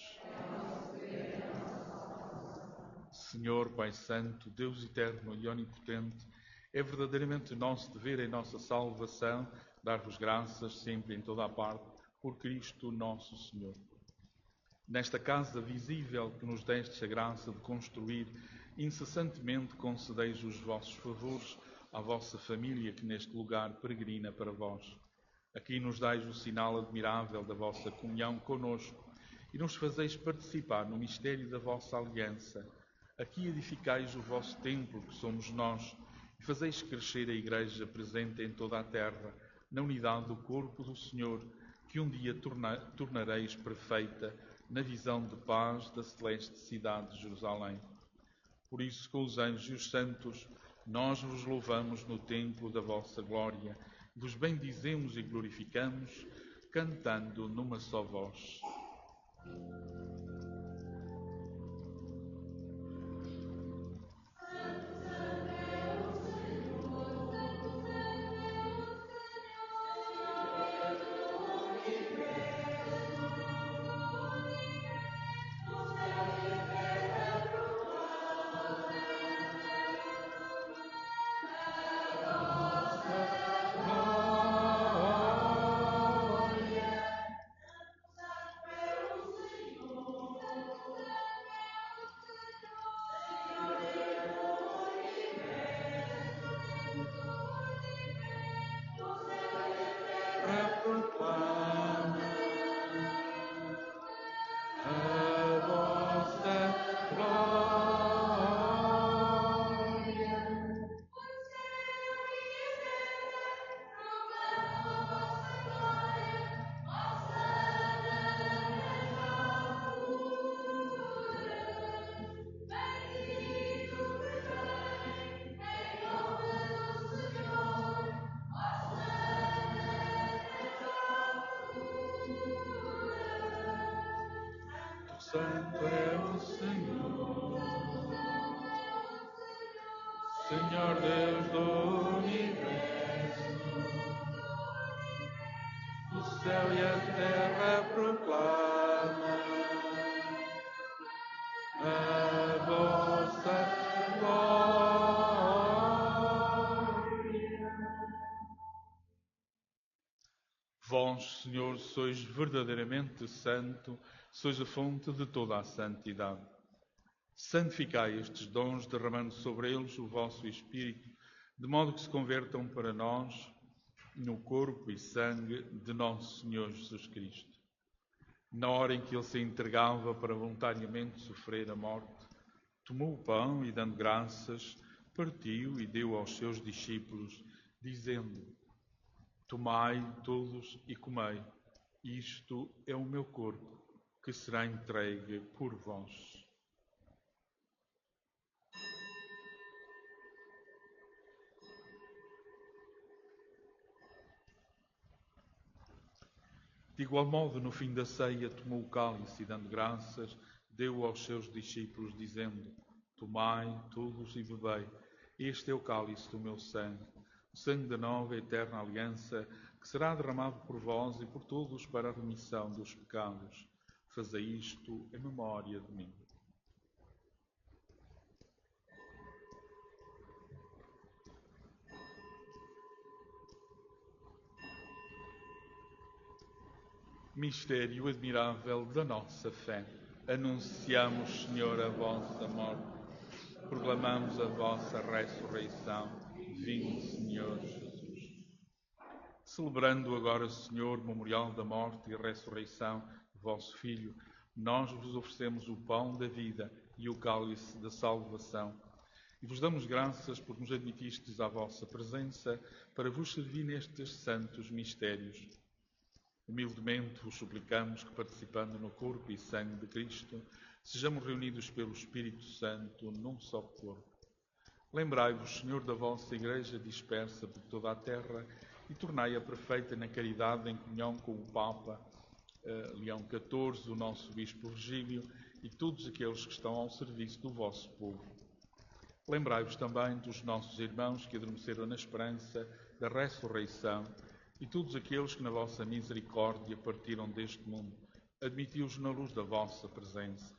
Senhor, Pai Santo, Deus eterno e onipotente, é verdadeiramente nosso dever em nossa salvação dar-vos graças sempre em toda a parte, por Cristo nosso Senhor. Nesta casa visível que nos destes a graça de construir, incessantemente concedeis os vossos favores à vossa família que neste lugar peregrina para vós. Aqui nos dais o sinal admirável da vossa comunhão conosco e nos fazeis participar no mistério da vossa aliança. Aqui edificais o vosso templo, que somos nós, e fazeis crescer a Igreja presente em toda a terra, na unidade do corpo do Senhor, que um dia tornareis perfeita na visão de paz da celeste cidade de Jerusalém. Por isso, com os anjos e os santos, nós vos louvamos no templo da vossa glória, vos bendizemos e glorificamos, cantando numa só voz. Santo é o Senhor, Senhor Deus do universo. O céu e a terra proclamam a vossa glória. Vós, Senhor, sois verdadeiramente santo, sois a fonte de toda a santidade. Santificai estes dons, derramando sobre eles o vosso Espírito, de modo que se convertam para nós no corpo e sangue de nosso Senhor Jesus Cristo. Na hora em que ele se entregava para voluntariamente sofrer a morte, tomou o pão e, dando graças, partiu e deu aos seus discípulos, dizendo: Tomai todos e comei, isto é o meu corpo, que será entregue por vós. De igual modo, no fim da ceia, tomou o cálice e, dando graças, deu aos seus discípulos, dizendo: Tomai todos e bebei, este é o cálice do meu sangue, o sangue da nova e eterna aliança, que será derramado por vós e por todos para a remissão dos pecados. Fazei isto em memória de mim. Mistério admirável da nossa fé. Anunciamos, Senhor, a vossa morte. Proclamamos a vossa ressurreição. Vinde, Senhor Jesus. Celebrando agora, Senhor, o memorial da morte e ressurreição do vosso Filho, nós vos oferecemos o pão da vida e o cálice da salvação. E vos damos graças por nos admitistes à vossa presença para vos servir nestes santos mistérios. Humildemente vos suplicamos que, participando no corpo e sangue de Cristo, sejamos reunidos pelo Espírito Santo num só corpo. Lembrai-vos, Senhor, da vossa Igreja dispersa por toda a terra e tornai-a perfeita na caridade em comunhão com o Papa Leão XIV, o nosso Bispo Virgílio e todos aqueles que estão ao serviço do vosso povo. Lembrai-vos também dos nossos irmãos que adormeceram na esperança da ressurreição e todos aqueles que na vossa misericórdia partiram deste mundo. Admiti-os na luz da vossa presença.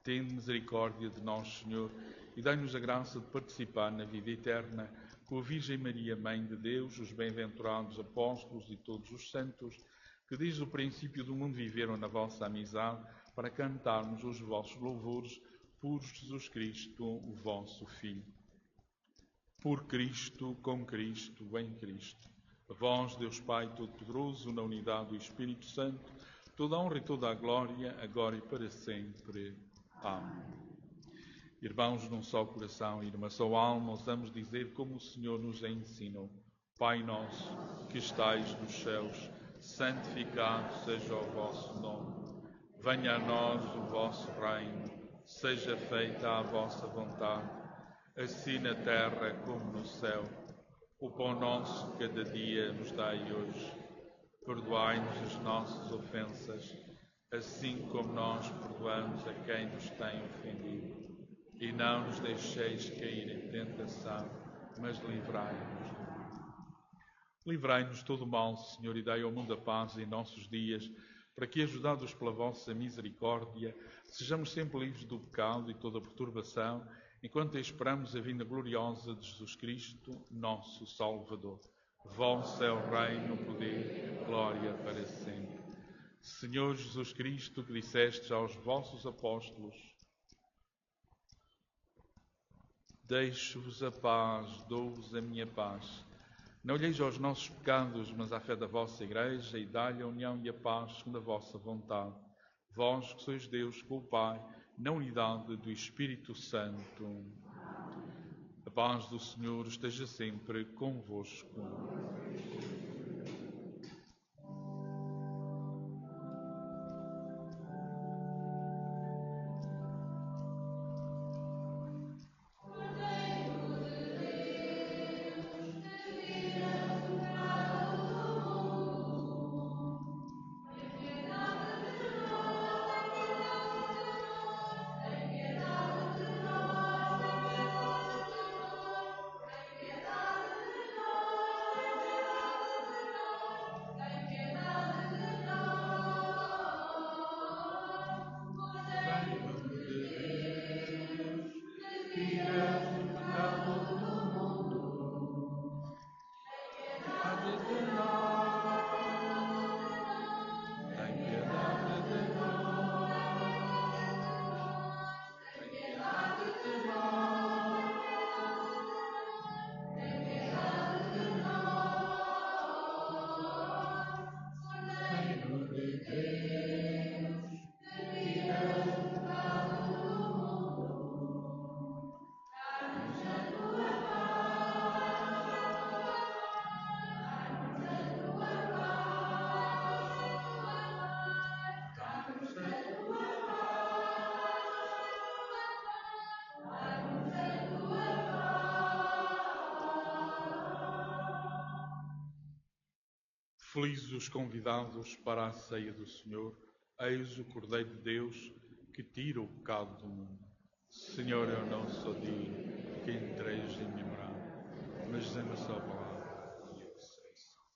Tende misericórdia de nós, Senhor, e dai-nos a graça de participar na vida eterna com a Virgem Maria, Mãe de Deus, os bem-aventurados apóstolos e todos os santos, que desde o princípio do mundo viveram na vossa amizade, para cantarmos os vossos louvores por Jesus Cristo, o vosso Filho. Por Cristo, com Cristo, em Cristo. A vós, Deus Pai Todo-Poderoso, na unidade do Espírito Santo, toda a honra e toda a glória, agora e para sempre. Amém. Irmãos num só coração e numa só alma, ousamos dizer como o Senhor nos ensinou: Pai nosso, que estais nos céus, santificado seja o vosso nome. Venha a nós o vosso reino, seja feita a vossa vontade, assim na terra como no céu. O pão nosso cada dia nos dai hoje. Perdoai-nos as nossas ofensas, assim como nós perdoamos a quem nos tem ofendido. E não nos deixeis cair em tentação, mas livrai-nos do mal. Livrai-nos de todo o mal, Senhor, e dai ao mundo a paz em nossos dias, para que, ajudados pela vossa misericórdia, sejamos sempre livres do pecado e toda perturbação, enquanto esperamos a vinda gloriosa de Jesus Cristo, nosso Salvador. Vosso é o reino, o poder, a glória para sempre. Senhor Jesus Cristo, que dissestes aos vossos apóstolos: deixo-vos a paz, dou-vos a minha paz. Não olheis aos nossos pecados, mas à fé da vossa Igreja, e dai-lhe a união e a paz segundo a vossa vontade. Vós que sois Deus com o Pai, na unidade do Espírito Santo. A paz do Senhor esteja sempre convosco. Felizes os convidados para a ceia do Senhor. Eis o Cordeiro de Deus que tira o pecado do mundo. Senhor, eu não sou digno que entreis em minha morada, mas dizei-me a sua palavra e eu serei salvo.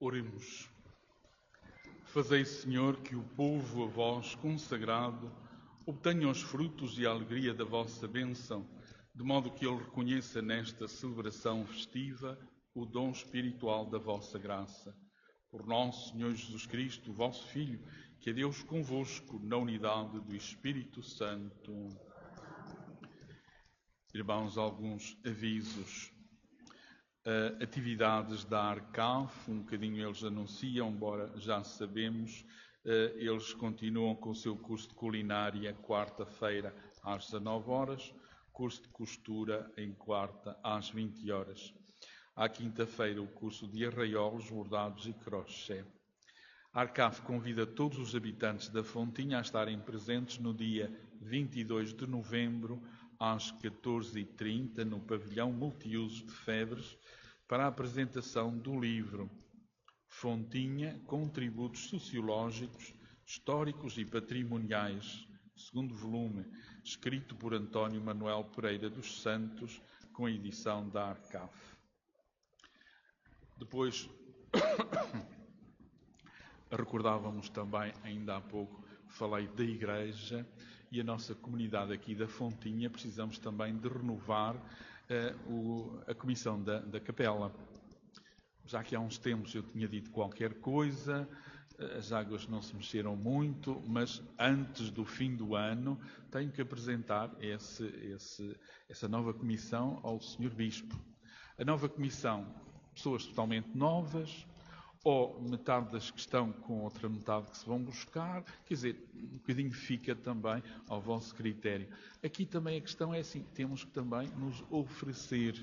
Oremos. Fazei, Senhor, que o povo a vós consagrado obtenha os frutos e a alegria da vossa bênção, de modo que ele reconheça nesta celebração festiva o dom espiritual da vossa graça. Por nosso Senhor Jesus Cristo, vosso Filho, que é Deus convosco, na unidade do Espírito Santo. Irmãos, alguns avisos. Atividades da Arcaf, um bocadinho eles anunciam, embora já sabemos, eles continuam com o seu curso de culinária quarta-feira às 19 horas, curso de costura em quarta às 20 horas. À quinta-feira o curso de arraiolos, bordados e crochê. A Arcaf convida todos os habitantes da Fontinha a estarem presentes no dia 22 de novembro, às 14h30, no pavilhão multiusos de Febres, para a apresentação do livro Fontinha, Contributos Sociológicos, Históricos e Patrimoniais, segundo volume, escrito por António Manuel Pereira dos Santos, com a edição da Arcaf. Depois, recordávamos também, ainda há pouco, falei da Igreja e a nossa comunidade aqui da Fontinha, precisamos também de renovar a comissão da Capela. Já que há uns tempos eu tinha dito qualquer coisa, as águas não se mexeram muito, mas antes do fim do ano tenho que apresentar essa nova comissão ao Sr. Bispo. A nova comissão, pessoas totalmente novas, ou metade das que estão com outra metade que se vão buscar, quer dizer, um bocadinho fica também ao vosso critério. Aqui também a questão é assim, temos que também nos oferecer.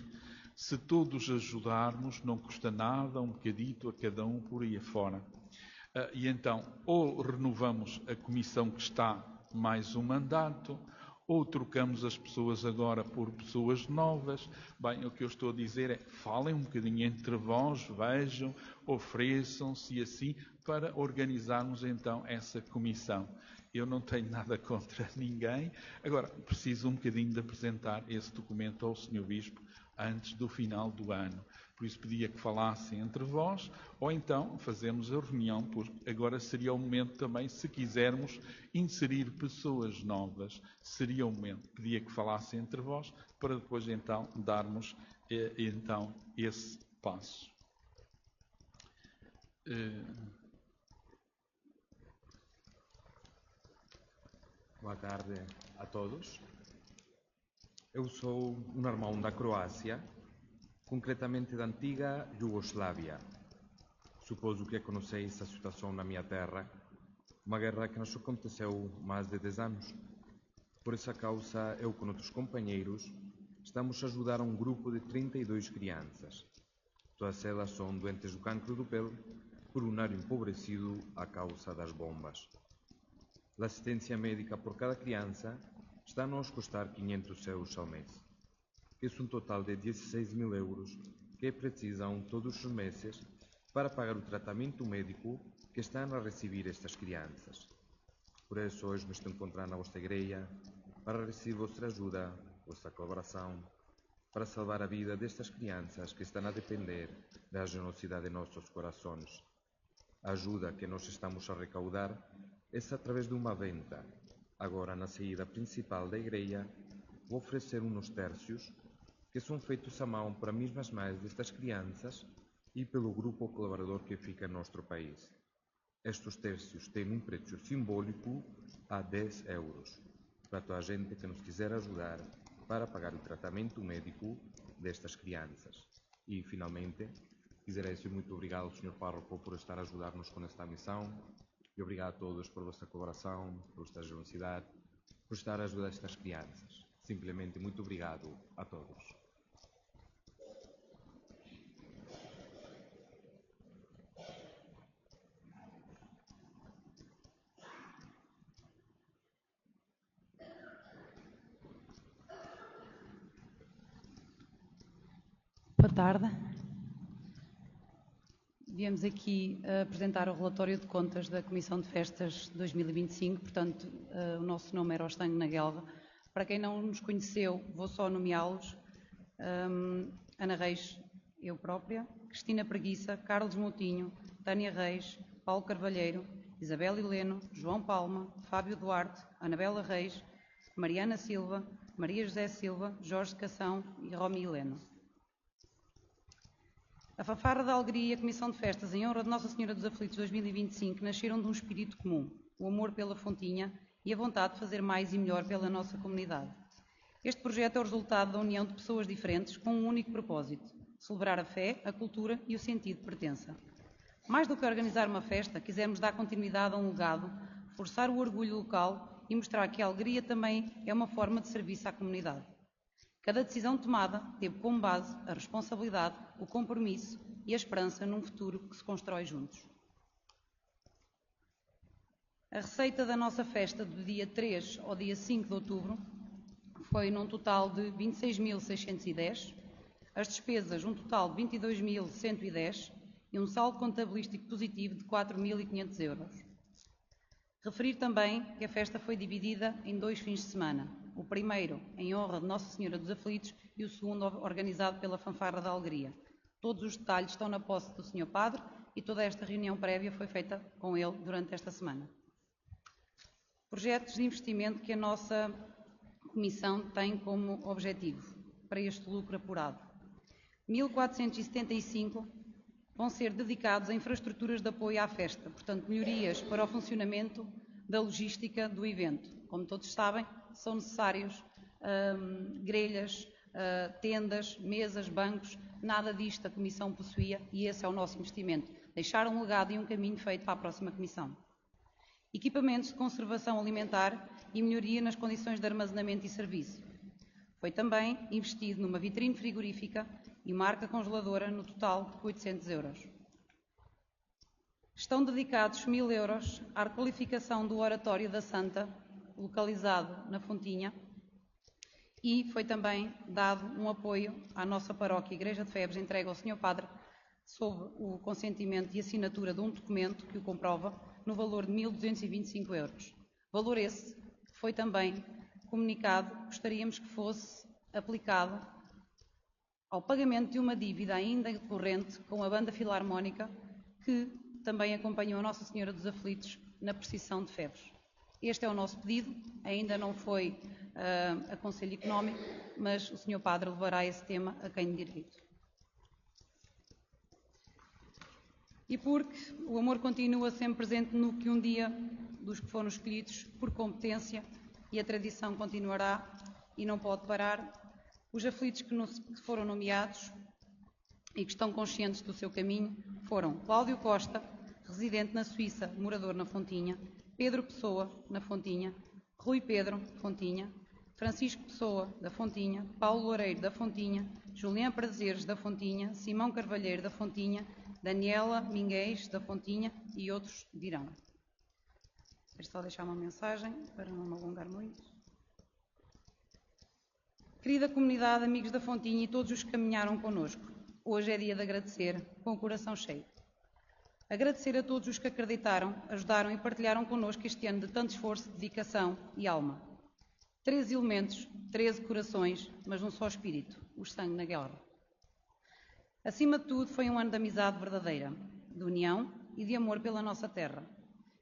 Se todos ajudarmos, não custa nada, um bocadito a cada um por aí afora. E então, ou renovamos a comissão que está mais um mandato, ou trocamos as pessoas agora por pessoas novas. Bem, o que eu estou a dizer é, falem um bocadinho entre vós, vejam, ofereçam-se assim, para organizarmos então essa comissão. Eu não tenho nada contra ninguém. Agora, preciso um bocadinho de apresentar esse documento ao Sr. Bispo antes do final do ano. Por isso pedia que falassem entre vós, ou então fazemos a reunião, porque agora seria o momento também, se quisermos inserir pessoas novas, seria o momento. Pedia que falassem entre vós, para depois então darmos então esse passo. Boa tarde a todos. Eu sou um irmão da Croácia, concretamente da antiga Iugoslávia. Suposo que conheceis a situação na minha terra, uma guerra que nos aconteceu há mais de 10 anos. Por essa causa, eu com outros companheiros estamos a ajudar um grupo de 32 crianças. Todas elas são doentes do cancro do pelo por um ar empobrecido a causa das bombas. A assistência médica por cada criança está a nos custar 500 euros ao mês. Isso é um total de 16.000 euros que precisam todos os meses para pagar o tratamento médico que estão a receber estas crianças. Por isso, hoje me estou encontrando na vossa igreja para receber vossa ajuda, vossa colaboração, para salvar a vida destas crianças que estão a depender da generosidade de nossos corações. A ajuda que nós estamos a recaudar é através de uma venda. Agora, na saída principal da igreja, vou oferecer uns tercios que são feitos à mão para mesmas mães destas crianças e pelo grupo colaborador que fica no nosso país. Estes tercios têm um preço simbólico a 10 euros, para toda a gente que nos quiser ajudar para pagar o tratamento médico destas crianças. E, finalmente, quiserei dizer muito obrigado ao Sr. Párroco por estar a ajudar-nos com esta missão, e obrigado a todos por vossa colaboração, por vossa generosidade, por estar a ajudar estas crianças. Simplesmente, muito obrigado a todos. Boa tarde. Viemos aqui apresentar o relatório de contas da Comissão de Festas 2025, portanto, o nosso nome era o Estanque na Guelva. Para quem não nos conheceu, vou só nomeá-los. Ana Reis, eu própria, Cristina Preguiça, Carlos Moutinho, Tânia Reis, Paulo Carvalheiro, Isabel Heleno, João Palma, Fábio Duarte, Anabela Reis, Mariana Silva, Maria José Silva, Jorge Cação e Romy Heleno. A Fanfarra da Alegria e a Comissão de Festas em honra de Nossa Senhora dos Aflitos 2025 nasceram de um espírito comum, o amor pela Fontinha e a vontade de fazer mais e melhor pela nossa comunidade. Este projeto é o resultado da união de pessoas diferentes com um único propósito: celebrar a fé, a cultura e o sentido de pertença. Mais do que organizar uma festa, quisemos dar continuidade a um legado, reforçar o orgulho local e mostrar que a alegria também é uma forma de serviço à comunidade. Cada decisão tomada teve como base a responsabilidade, o compromisso e a esperança num futuro que se constrói juntos. A receita da nossa festa do dia 3 ao dia 5 de outubro foi num total de 26.610, as despesas um total de 22.110 e um saldo contabilístico positivo de 4.500 euros. Referir também que a festa foi dividida em 2 fins de semana, o primeiro em honra de Nossa Senhora dos Aflitos e o segundo organizado pela Fanfarra da Alegria. Todos os detalhes estão na posse do Sr. Padre e toda esta reunião prévia foi feita com ele durante esta semana. Projetos de investimento que a nossa Comissão tem como objetivo para este lucro apurado. 1.475 vão ser dedicados a infraestruturas de apoio à festa, portanto, melhorias para o funcionamento da logística do evento. Como todos sabem, são necessários grelhas, tendas, mesas, bancos, nada disto a Comissão possuía e esse é o nosso investimento. Deixar um legado e um caminho feito para a próxima Comissão. Equipamentos de conservação alimentar e melhoria nas condições de armazenamento e serviço. Foi também investido numa vitrine frigorífica e uma arca congeladora no total de 800 euros. Estão dedicados 1.000 euros à requalificação do Oratório da Santa, localizado na Fontinha, e foi também dado um apoio à nossa paróquia Igreja de Febres, entregue ao Sr. Padre, sob o consentimento e assinatura de um documento que o comprova, no valor de 1.225 euros. Valor esse que foi também comunicado, gostaríamos que fosse aplicado ao pagamento de uma dívida ainda decorrente com a Banda Filarmónica, que também acompanhou a Nossa Senhora dos Aflitos na procissão de Febres. Este é o nosso pedido, ainda não foi a Conselho Económico, mas o Sr. Padre levará esse tema a quem de direito. E porque o amor continua sempre presente no que um dia dos que foram escolhidos por competência e a tradição continuará e não pode parar, os aflitos que foram nomeados e que estão conscientes do seu caminho foram Cláudio Costa, residente na Suíça, morador na Fontinha, Pedro Pessoa, na Fontinha, Rui Pedro, Fontinha, Francisco Pessoa, da Fontinha, Paulo Loureiro, da Fontinha, Julián Prazeres, da Fontinha, Simão Carvalheiro, da Fontinha, Daniela Minguez, da Fontinha e outros virão. Quero só deixar uma mensagem para não me alongar muito. Querida comunidade, amigos da Fontinha e todos os que caminharam connosco, hoje é dia de agradecer com o coração cheio. Agradecer a todos os que acreditaram, ajudaram e partilharam connosco este ano de tanto esforço, dedicação e alma. 13 elementos, 13 corações, mas um só espírito, o sangue na guerra. Acima de tudo, foi um ano de amizade verdadeira, de união e de amor pela nossa terra.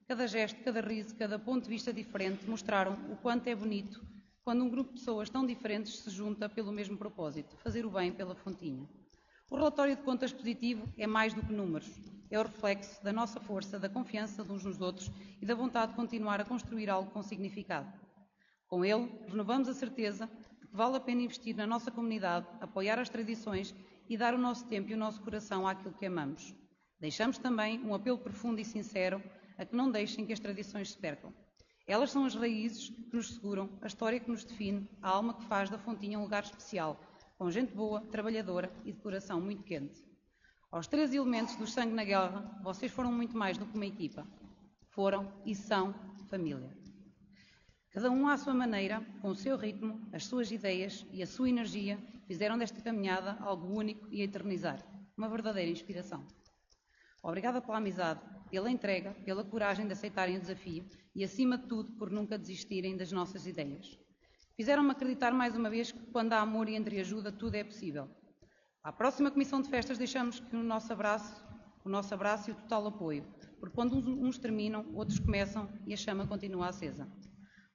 Cada gesto, cada riso, cada ponto de vista diferente mostraram o quanto é bonito quando um grupo de pessoas tão diferentes se junta pelo mesmo propósito, fazer o bem pela Fontinha. O relatório de contas positivo é mais do que números, é o reflexo da nossa força, da confiança de uns nos outros e da vontade de continuar a construir algo com significado. Com ele, renovamos a certeza de que vale a pena investir na nossa comunidade, apoiar as tradições e dar o nosso tempo e o nosso coração àquilo que amamos. Deixamos também um apelo profundo e sincero a que não deixem que as tradições se percam. Elas são as raízes que nos seguram, a história que nos define, a alma que faz da Fontinha um lugar especial, com gente boa, trabalhadora e de coração muito quente. Aos 13 elementos do sangue na guerra, vocês foram muito mais do que uma equipa. Foram e são família. Cada um à sua maneira, com o seu ritmo, as suas ideias e a sua energia, fizeram desta caminhada algo único e a eternizar. Uma verdadeira inspiração. Obrigada pela amizade, pela entrega, pela coragem de aceitarem o desafio e, acima de tudo, por nunca desistirem das nossas ideias. Fizeram-me acreditar mais uma vez que quando há amor e entreajuda, tudo é possível. À próxima Comissão de Festas deixamos que o nosso abraço o nosso abraço e o total apoio, porque quando uns terminam, outros começam e a chama continua acesa.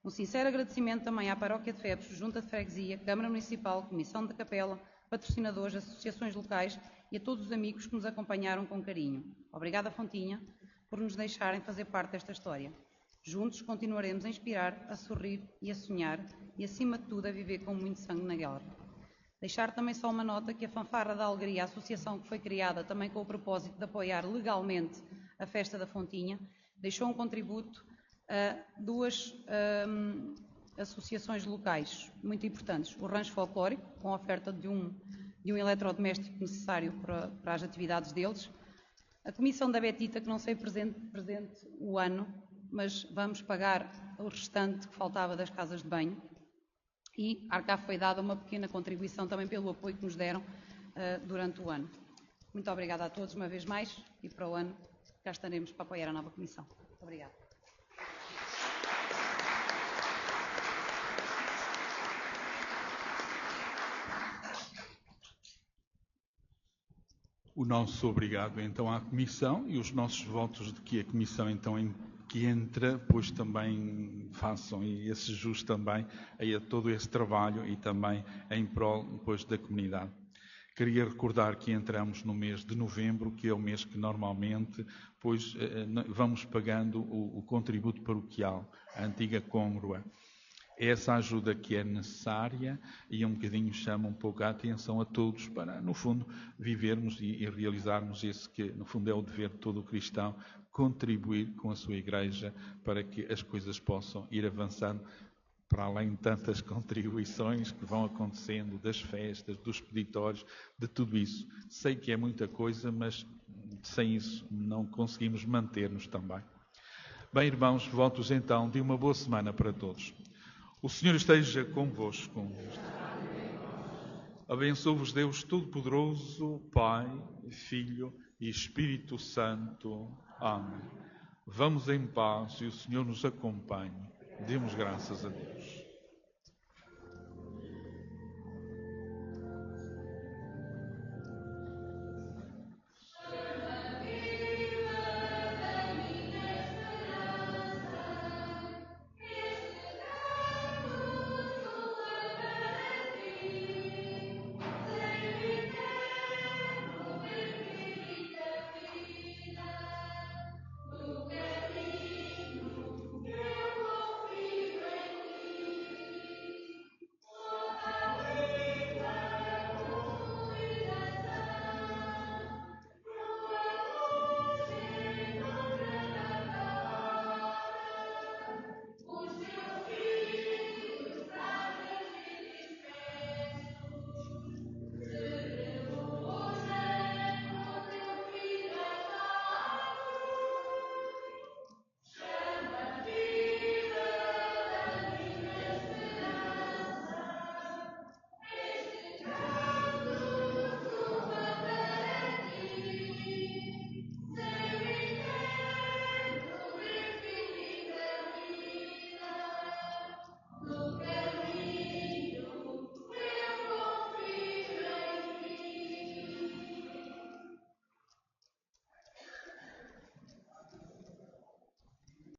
Um sincero agradecimento também à Paróquia de Febres, Junta de Freguesia, Câmara Municipal, Comissão da Capela, patrocinadores, associações locais e a todos os amigos que nos acompanharam com carinho. Obrigada, Fontinha, por nos deixarem fazer parte desta história. Juntos continuaremos a inspirar, a sorrir e a sonhar e, acima de tudo, a viver com muito sangue na guerra. Deixar também só uma nota que a Fanfarra da Alegria, a associação que foi criada também com o propósito de apoiar legalmente a Festa da Fontinha, deixou um contributo a duas associações locais muito importantes. O Rancho Folclórico, com a oferta de um eletrodoméstico necessário para as atividades deles. A Comissão da Betita, que não sei presente o ano, mas vamos pagar o restante que faltava das casas de banho. E à Arcaf foi dada uma pequena contribuição também pelo apoio que nos deram durante o ano. Muito obrigada a todos uma vez mais e para o ano cá estaremos para apoiar a nova Comissão. Muito obrigada. O nosso obrigado então à Comissão e os nossos votos de que a Comissão então que entra, pois também façam esse jus também a todo esse trabalho e também em prol depois da comunidade. Queria recordar que entramos no mês de novembro, que é o mês que normalmente pois, vamos pagando o contributo paroquial, a antiga côngrua. Essa ajuda que é necessária e um bocadinho chama um pouco a atenção a todos para, no fundo, vivermos e realizarmos esse que, no fundo, é o dever de todo o cristão, contribuir com a sua Igreja para que as coisas possam ir avançando para além de tantas contribuições que vão acontecendo, das festas, dos peditórios, de tudo isso. Sei que é muita coisa, mas sem isso não conseguimos manter-nos também. Bem, irmãos, votos então de uma boa semana para todos. O Senhor esteja convosco. Abençoe-vos Deus Todo-Poderoso, Pai, Filho e Espírito Santo. Amém. Vamos em paz e o Senhor nos acompanhe. Demos graças a Deus.